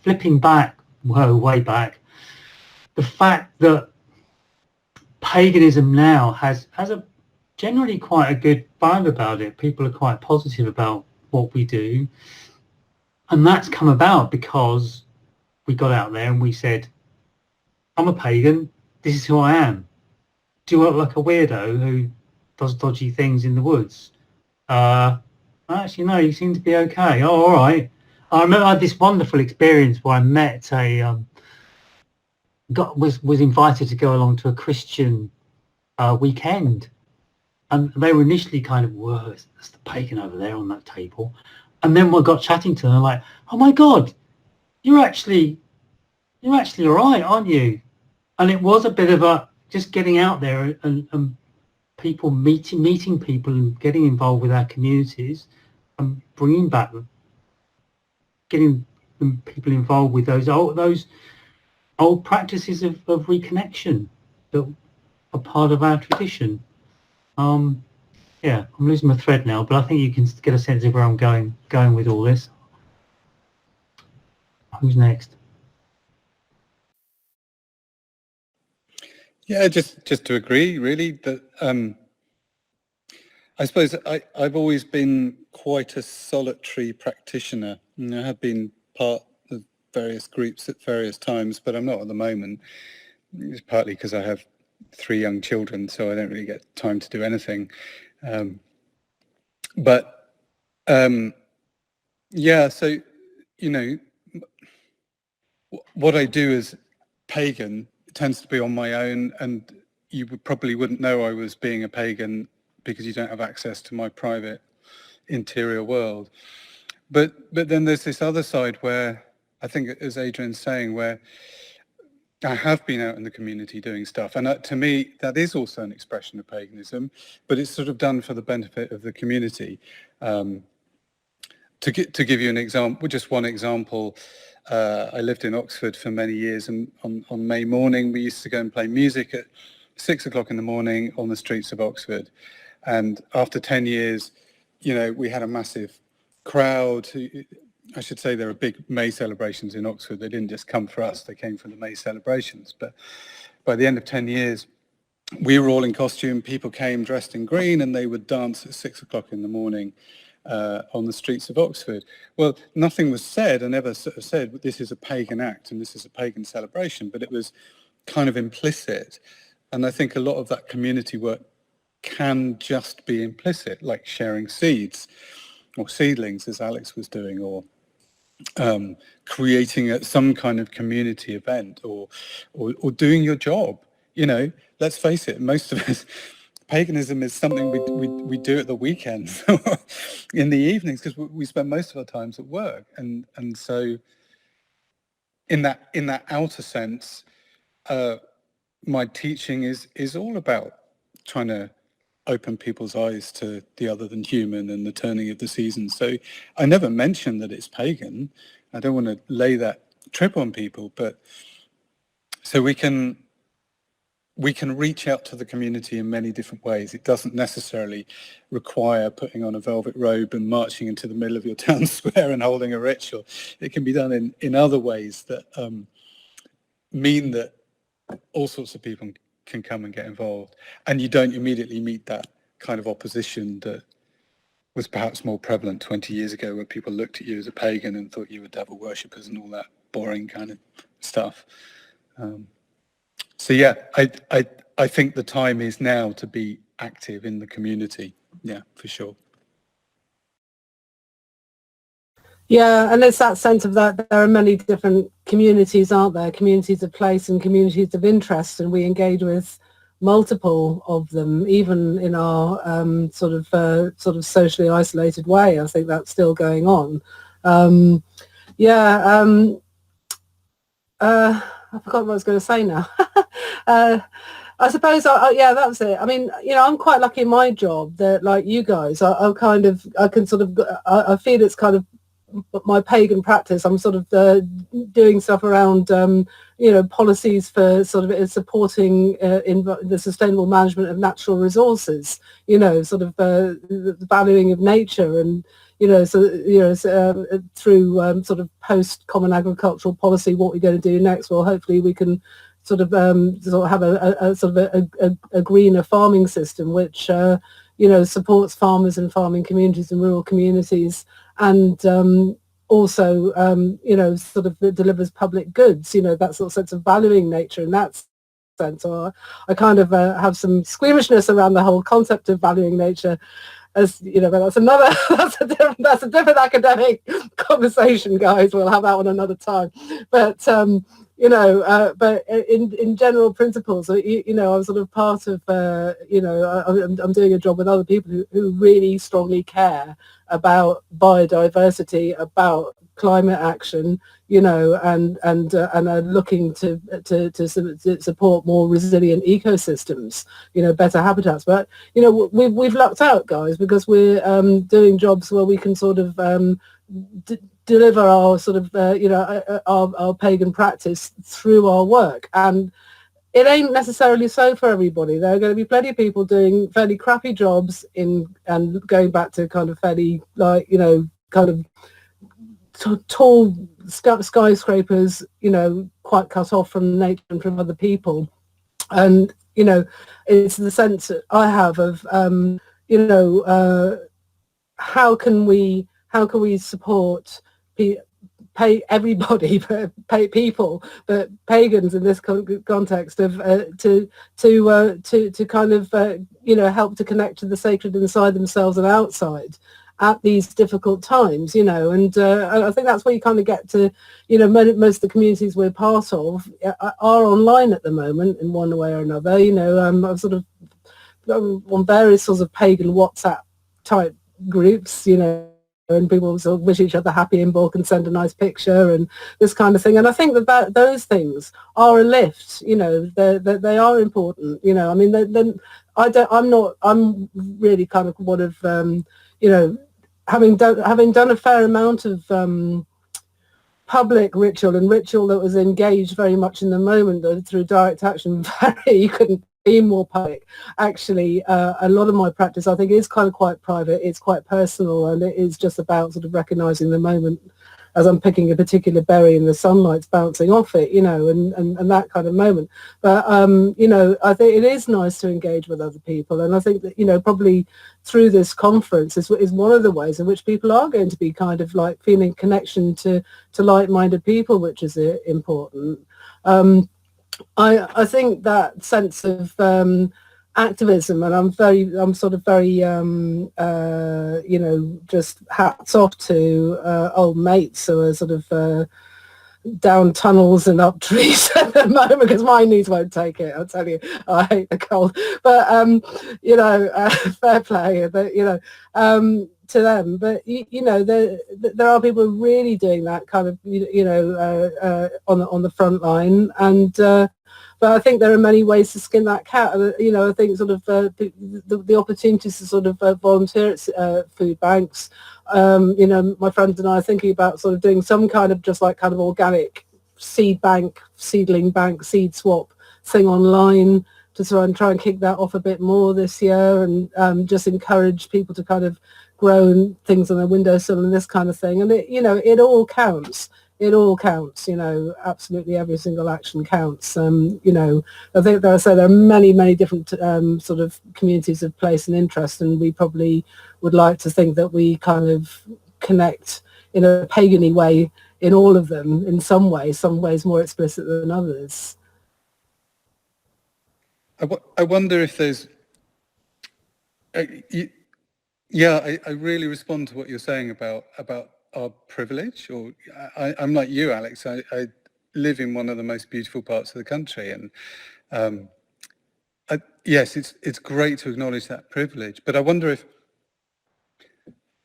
flipping back, way back, the fact that paganism now has a generally quite a good vibe about it. People are quite positive about what we do, and that's come about because we got out there and we said, I'm a pagan, this is who I am. Do you look like a weirdo who does dodgy things in the woods? Actually, no, you seem to be okay. Oh, all right. I remember I had this wonderful experience where I met was invited to go along to a Christian weekend, and they were initially kind of, whoa, that's the pagan over there on that table. And then we got chatting to them, I'm like, oh my God, you're actually all right, aren't you? And it was a bit of a just getting out there and people meeting people and getting involved with our communities and bringing back, getting people involved with those old practices of reconnection that are part of our tradition. Yeah, I'm losing my thread now, but I think you can get a sense of where I'm going with all this. Who's next? Yeah, just to agree, really, that I suppose I've always been quite a solitary practitioner. I have been part of various groups at various times, but I'm not at the moment. It's partly because I have 3 young children, so I don't really get time to do anything. Yeah, so, what I do as pagan tends to be on my own, and you probably wouldn't know I was being a pagan because you don't have access to my private interior world. But then there's this other side where I think, as Adrian's saying, where I have been out in the community doing stuff, and to me that is also an expression of paganism, but it's sort of done for the benefit of the community. To give you an example, just one example, I lived in Oxford for many years, and on May morning we used to go and play music at 6 o'clock in the morning on the streets of Oxford. And after 10 years, we had a massive crowd. I should say there are big May celebrations in Oxford. They didn't just come for us, they came for the May celebrations. But by the end of 10 years, we were all in costume. People came dressed in green and they would dance at 6 o'clock in the morning on the streets of Oxford. Well, nothing was said. I never sort of said this is a pagan act and this is a pagan celebration, but it was kind of implicit. And I think a lot of that community work can just be implicit, like sharing seeds or seedlings, as Alex was doing, or creating some kind of community event, or doing your job. Let's face it, most of us, paganism is something we do at the weekends, in the evenings, because we spend most of our times at work, and so in that outer sense, my teaching is all about trying to open people's eyes to the other than human and the turning of the seasons. So I never mention that it's pagan. I don't want to lay that trip on people, but so we can we can reach out to the community in many different ways. It doesn't necessarily require putting on a velvet robe and marching into the middle of your town square and holding a ritual. It can be done in other ways that mean that all sorts of people can come and get involved, and you don't immediately meet that kind of opposition that was perhaps more prevalent 20 years ago, where people looked at you as a pagan and thought you were devil worshippers and all that boring kind of stuff. So yeah, I think the time is now to be active in the community. Yeah, for sure. Yeah, and it's that sense of that there are many different communities, aren't there? Communities of place and communities of interest, and we engage with multiple of them, even in our sort of socially isolated way. I think that's still going on. I forgot what I was going to say now. I suppose, yeah, that's it. I mean, you know, I'm quite lucky in my job that, like you guys, I feel it's kind of my pagan practice. I'm sort of doing stuff around, you know, policies for sort of supporting in the sustainable management of natural resources, you know, sort of the valuing of nature, and, you know, so, you know, through sort of post-common agricultural policy, what we're going to do next. Well, hopefully we can sort of have a greener farming system, which, you know, supports farmers and farming communities and rural communities, and also, you know, sort of delivers public goods, you know, that sort of sense of valuing nature in that sense. Or I kind of have some squeamishness around the whole concept of valuing nature, as you know, but that's a different academic conversation, guys. We'll have that one another time. But you know, but in general principles, you know, I'm sort of part of, you know, I'm doing a job with other people who really strongly care about biodiversity, about climate action, you know, and are looking to support more resilient ecosystems, you know, better habitats. But, you know, we've lucked out, guys, because we're doing jobs where we can sort of deliver our sort of, you know, our pagan practice through our work. And it ain't necessarily so for everybody. There are going to be plenty of people doing fairly crappy jobs and going back to kind of fairly, like, you know, kind of tall skyscrapers, you know, quite cut off from nature and from other people. And, you know, it's the sense that I have of, you know, how can we support pay everybody, pay people, but pagans in this context of to kind of you know, help to connect to the sacred inside themselves and outside at these difficult times, you know. And I think that's where you kind of get to, you know, most of the communities we're part of are online at the moment in one way or another, you know. I'm sort of on various sorts of pagan WhatsApp type groups, you know, and people sort of wish each other happy in bulk and send a nice picture and this kind of thing. And I think that those things are a lift, you know. They are important, you know. I mean, I'm really kind of one of, you know, having done a fair amount of public ritual that was engaged very much in the moment through direct action. You couldn't be more public. Actually, a lot of my practice, I think, is kind of quite private. It's quite personal, and it is just about sort of recognizing the moment as I'm picking a particular berry and the sunlight's bouncing off it, you know, and that kind of moment. But, you know, I think it is nice to engage with other people. And I think that, you know, probably through this conference is one of the ways in which people are going to be kind of like feeling connection to like-minded people, which is important. I think that sense of activism, and I'm sort of very, you know, just hats off to old mates who are sort of down tunnels and up trees at the moment, because my knees won't take it. I'll tell you, I hate the cold. But you know, fair play, but, you know, to them. But you know, there are people really doing that kind of, you know, on the front line. And but I think there are many ways to skin that cat. You know, I think sort of the opportunities to sort of volunteer at food banks. You know, my friends and I are thinking about sort of doing some kind of just like kind of organic seed bank, seedling bank, seed swap thing online, to try and kick that off a bit more this year, and just encourage people to kind of grow things on their windowsill and this kind of thing. And it all counts. It all counts. Absolutely every single action counts. I think there are many different sort of communities of place and interest, and we probably would like to think that we kind of connect in a pagan-y way in all of them in some ways more explicit than others. I wonder if there's, I really respond to what you're saying about our privilege. Or I'm like you, Alex. I live in one of the most beautiful parts of the country, and yes, it's great to acknowledge that privilege. But I wonder if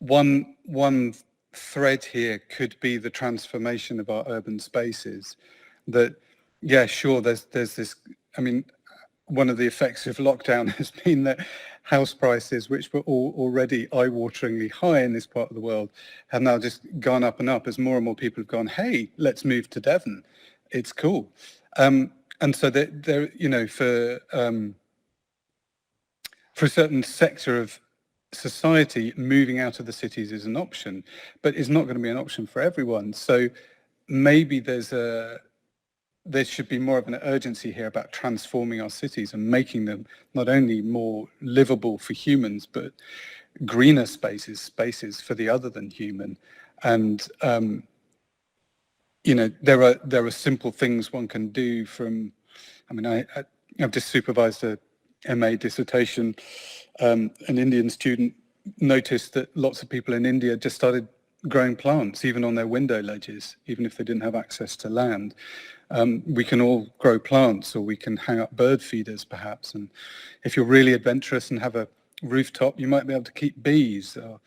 one thread here could be the transformation of our urban spaces. That, yeah, sure, there's this. I mean, one of the effects of lockdown has been that house prices, which were already eye-wateringly high in this part of the world, have now just gone up and up as more and more people have gone, hey, let's move to Devon. It's cool. And so there, for a certain sector of society, moving out of the cities is an option, but it's not going to be an option for everyone. So maybe there should be more of an urgency here about transforming our cities and making them not only more livable for humans, but greener spaces for the other than human. And there are simple things one can do. I've just supervised a MA dissertation. An Indian student noticed that lots of people in India just started growing plants, even on their window ledges, even if they didn't have access to land. We can all grow plants, or we can hang up bird feeders perhaps. And if you're really adventurous and have a rooftop, you might be able to keep bees, or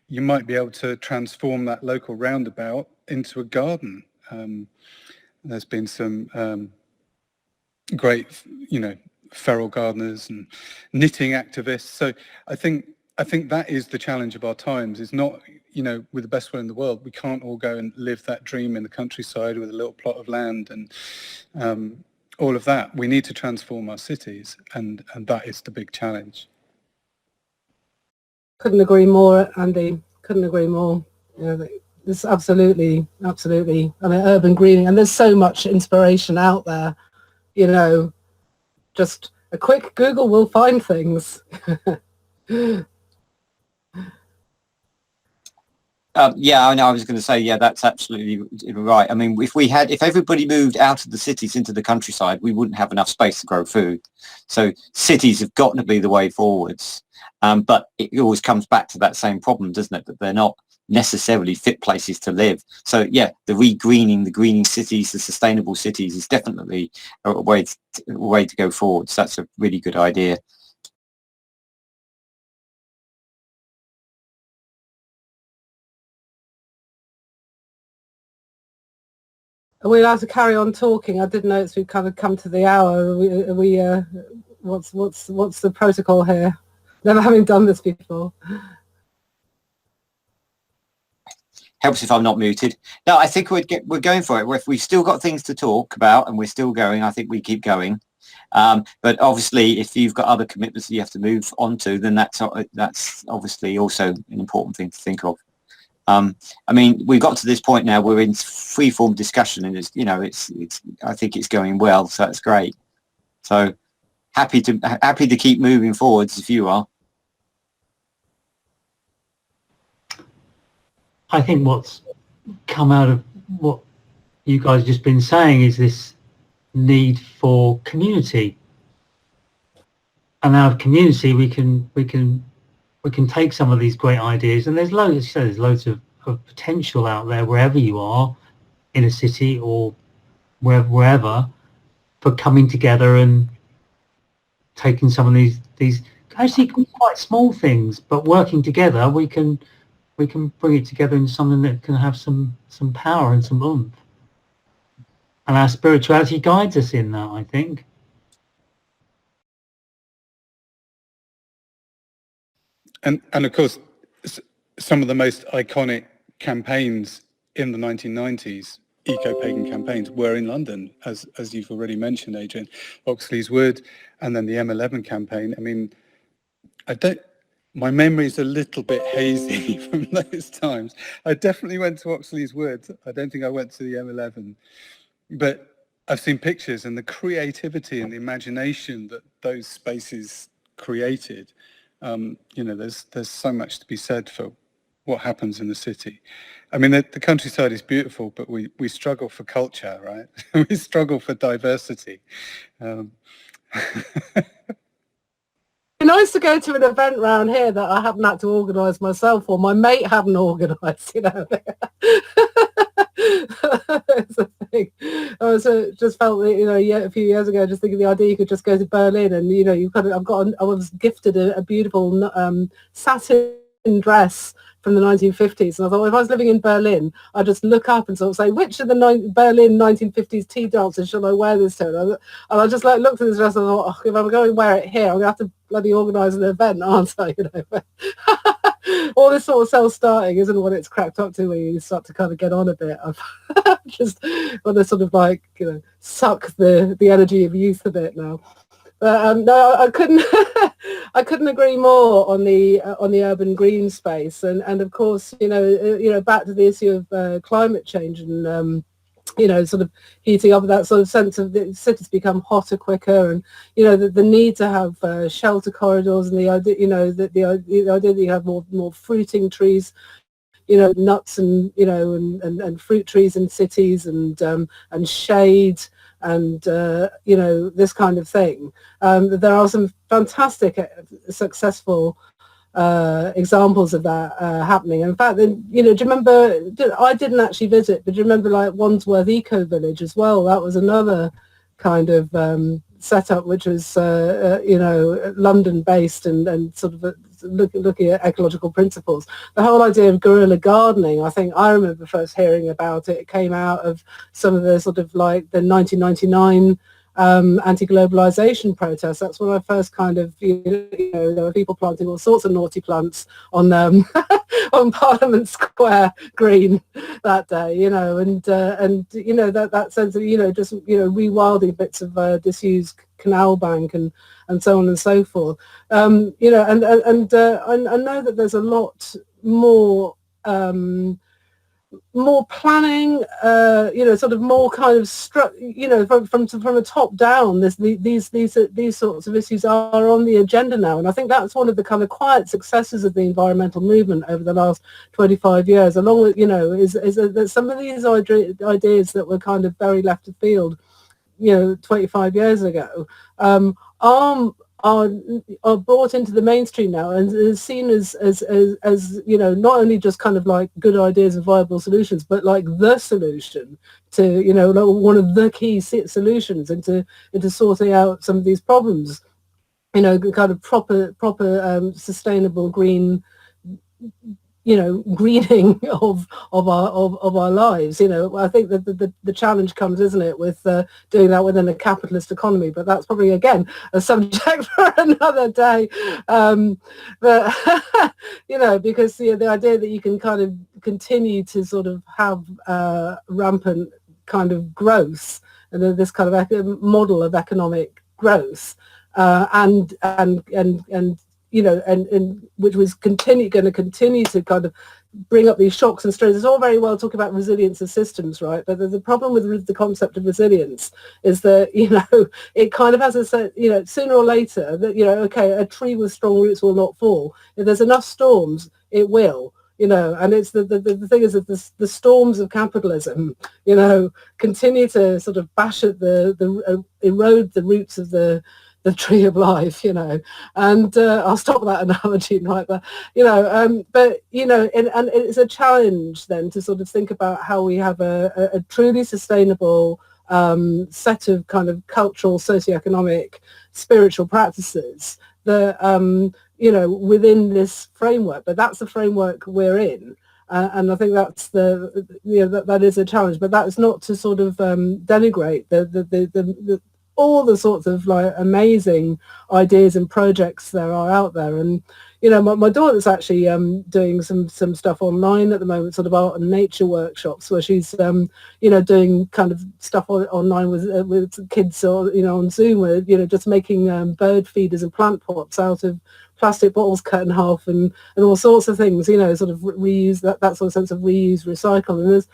you might be able to transform that local roundabout into a garden. There's been some great, feral gardeners and knitting activists. So I think that is the challenge of our times. Is not, with the best will in the world, we can't all go and live that dream in the countryside with a little plot of land and all of that. We need to transform our cities, and that is the big challenge. Couldn't agree more, Andy. Couldn't agree more. This absolutely. I mean, urban greening, and there's so much inspiration out there. Just a quick Google will find things. Yeah, I know. I was going to say, yeah, that's absolutely right. I mean, if everybody moved out of the cities into the countryside, we wouldn't have enough space to grow food. So cities have got to be the way forwards. But it always comes back to that same problem, doesn't it? That they're not necessarily fit places to live. So yeah, the greening cities, the sustainable cities is definitely a way to go forward. So that's a really good idea. Are we allowed to carry on talking? I didn't notice we've kind of come to the hour. What's the protocol here? Never having done this before. Helps if I'm not muted. No, I think we're going for it. If we've still got things to talk about and we're still going, I think we keep going. But obviously, if you've got other commitments that you have to move on to, then that's obviously also an important thing to think of. I mean, we've got to this point now. We're in free-form discussion, and I think it's going well. So that's great. So happy to keep moving forwards if you are. I think what's come out of what you guys have just been saying is this need for community, and out of community we can take some of these great ideas, and there's loads of potential out there wherever you are in a city or wherever for coming together and taking some of these actually quite small things, but working together we can bring it together into something that can have some power and some oomph. And our spirituality guides us in that, I think. And of course, some of the most iconic campaigns in the 1990s eco-pagan campaigns were in London, as you've already mentioned, Adrian. Oxley's Wood, and then the M11 campaign. I mean, my memory is a little bit hazy from those times. I definitely went to Oxley's Wood. I don't think I went to the M11, but I've seen pictures, and the creativity and the imagination that those spaces created. You know, there's so much to be said for what happens in the city. I mean, the countryside is beautiful, but we struggle for culture, right? We struggle for diversity. Nice to go to an event around here that I haven't had to organise myself, or my mate hadn't organised, you know. That's the thing. I was just felt that, you know, a few years ago, just thinking the idea you could just go to Berlin and, you know, I was gifted a beautiful satin dress from the 1950s, and I thought, well, if I was living in Berlin, I'd just look up and sort of say, which of the Berlin 1950s tea dancers should I wear this to? And I just like looked at this dress and I thought, oh, if I'm going to wear it here, I'm going to have to bloody organise an event, aren't I? You know, all this sort of self-starting isn't what it's cracked up to when you start to kind of get on a bit. I've just want to sort of like, you know, suck the energy of youth a bit now. But no, I couldn't. I couldn't agree more on the urban green space, and of course, you know, back to the issue of climate change and you know, sort of heating up, that sort of sense of the cities become hotter quicker, and you know, the need to have shelter corridors, and the idea, you know, that the idea that you have more fruiting trees, you know, nuts and, you know, and fruit trees in cities, and shade, and you know, this kind of thing. There are some fantastic successful examples of that happening. In fact, you know, do you remember, I didn't actually visit, but do you remember like Wandsworth Eco Village as well? That was another kind of setup, which was you know, London based, and sort of looking at ecological principles. The whole idea of guerrilla gardening, I think I remember first hearing about it. It came out of some of the sort of like the 1999 anti-globalization protests. That's when I first kind of, you know, there were people planting all sorts of naughty plants on on Parliament Square Green that day, you know, and you know, that sense of, you know, just, you know, rewilding bits of disused canal bank and so on and so forth. You know, and I know that there's a lot more more planning, you know, sort of more kind of you know, from a top down. These sorts of issues are on the agenda now, and I think that's one of the kind of quiet successes of the environmental movement over the last 25 years. Along with, you know, is that some of these ideas that were kind of very left of field, you know, 25 years ago, are brought into the mainstream now and is seen as you know, not only just kind of like good ideas and viable solutions, but like the solution to, you know, like one of the key solutions into sorting out some of these problems, you know, kind of proper sustainable green, you know, greening of our lives. You know, I think that the challenge comes, isn't it, with doing that within a capitalist economy, but that's probably again a subject for another day. But you know, because the idea that you can kind of continue to sort of have rampant kind of growth, and this kind of model of economic growth, and you know, and which was going to continue to kind of bring up these shocks and strains. It's all very well talking about resilience of systems, right? But the problem with the concept of resilience is that, you know, it kind of has a, you know, sooner or later that, you know, okay, a tree with strong roots will not fall. If there's enough storms, it will. You know, and it's the thing is that the storms of capitalism, you know, continue to sort of bash at erode the roots of the tree of life, you know, and I'll stop that analogy right there, you know, but, you know, and it's a challenge then to sort of think about how we have a truly sustainable set of kind of cultural, socioeconomic, spiritual practices that, you know, within this framework. But that's the framework we're in. And I think that's you know, that is a challenge, but that's not to sort of denigrate all the sorts of like amazing ideas and projects there are out there. And you know, my daughter's actually doing some stuff online at the moment, sort of art and nature workshops, where she's you know, doing kind of stuff online with kids, or you know, on Zoom, where you know, just making bird feeders and plant pots out of plastic bottles cut in half, and all sorts of things, you know, sort of reuse, that sort of sense of reuse, recycle. And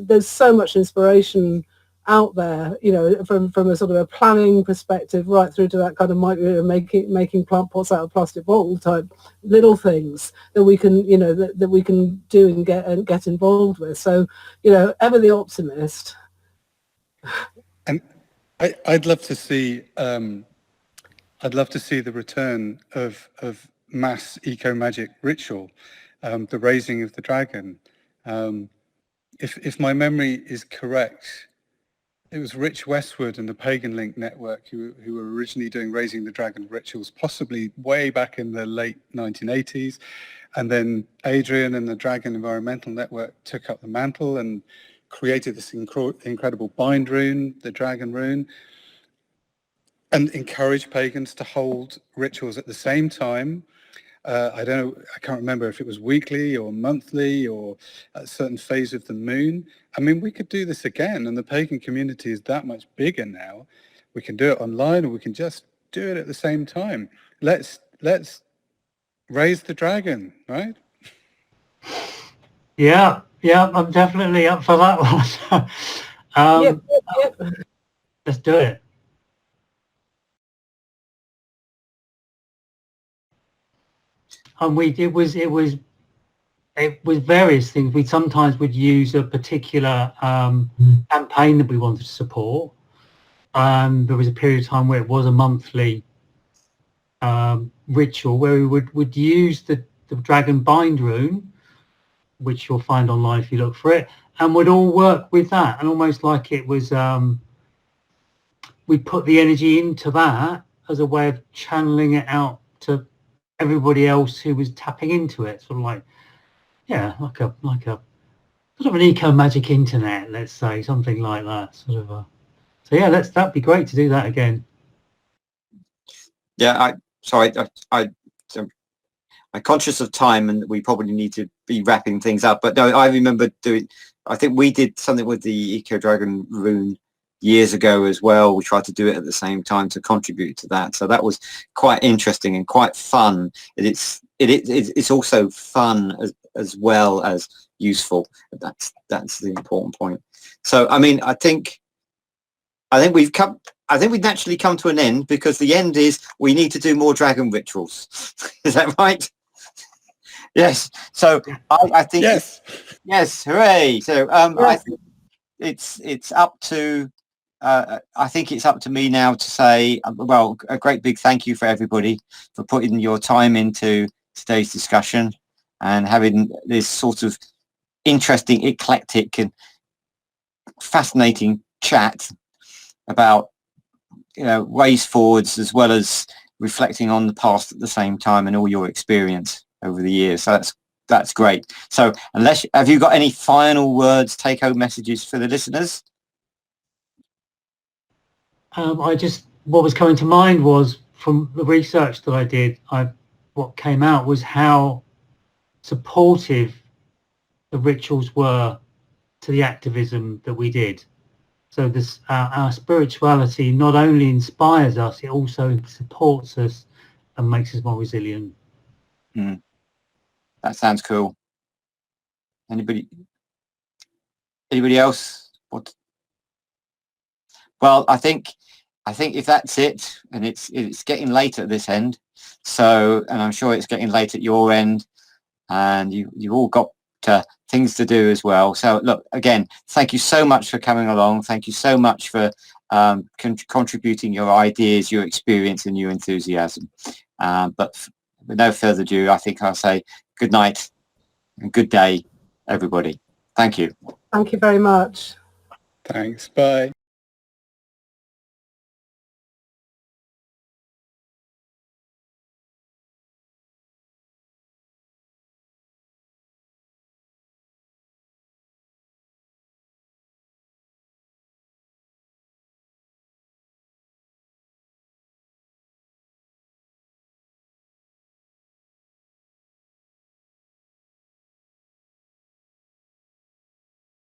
there's so much inspiration out there, you know, from a sort of a planning perspective right through to that kind of making plant pots out of plastic bottle type little things that we can, you know, that we can do and get involved with. So, you know, ever the optimist. And I'd love to see the return of mass eco-magic ritual, the raising of the dragon. If my memory is correct, it was Rich Westwood and the Pagan Link Network who were originally doing Raising the Dragon rituals, possibly way back in the late 1980s. And then Adrian and the Dragon Environmental Network took up the mantle and created this incredible bind rune, the Dragon Rune, and encouraged pagans to hold rituals at the same time. I can't remember if it was weekly or monthly or a certain phase of the moon. I mean, we could do this again, and the pagan community is that much bigger now. We can do it online, or we can just do it at the same time. Let's raise the dragon, right? Yeah, I'm definitely up for that one. Yep. Let's do it. And it was various things. We sometimes would use a particular campaign that we wanted to support. There was a period of time where it was a monthly ritual where we would use the dragon bind rune, which you'll find online if you look for it, and would all work with that, and almost like it was we put the energy into that as a way of channeling it out to everybody else who was tapping into it, sort of like, yeah, like a sort of an eco magic internet, let's say, something like that, sort of. So yeah, that'd be great to do that again. Yeah, I'm conscious of time, and we probably need to be wrapping things up. But no, I remember I think we did something with the Eco Dragon Rune years ago as well. We tried to do it at the same time to contribute to that. So that was quite interesting and quite fun. It's also fun as well as useful. That's the important point. So I mean, I think we've naturally come to an end, because the end is we need to do more dragon rituals. Is that right? Yes. So I think yes, hooray. So I think it's up to I think it's up to me now to say, well, a great big thank you for everybody for putting your time into today's discussion and having this sort of interesting, eclectic and fascinating chat about, you know, ways forwards, as well as reflecting on the past at the same time and all your experience over the years. So that's great. So have you got any final words, take-home messages for the listeners? What was coming to mind was, from the research that I did, what came out was how supportive the rituals were to the activism that we did. So this our spirituality not only inspires us, it also supports us and makes us more resilient. That sounds cool. Anybody else? Well, I think if that's it, and it's getting late at this end, so, and I'm sure it's getting late at your end, and you've all got things to do as well. So look, again, thank you so much for coming along. Thank you so much for contributing your ideas, your experience and your enthusiasm. But with no further ado, I think I'll say good night and good day, everybody. Thank you. Thank you very much. Thanks. Bye.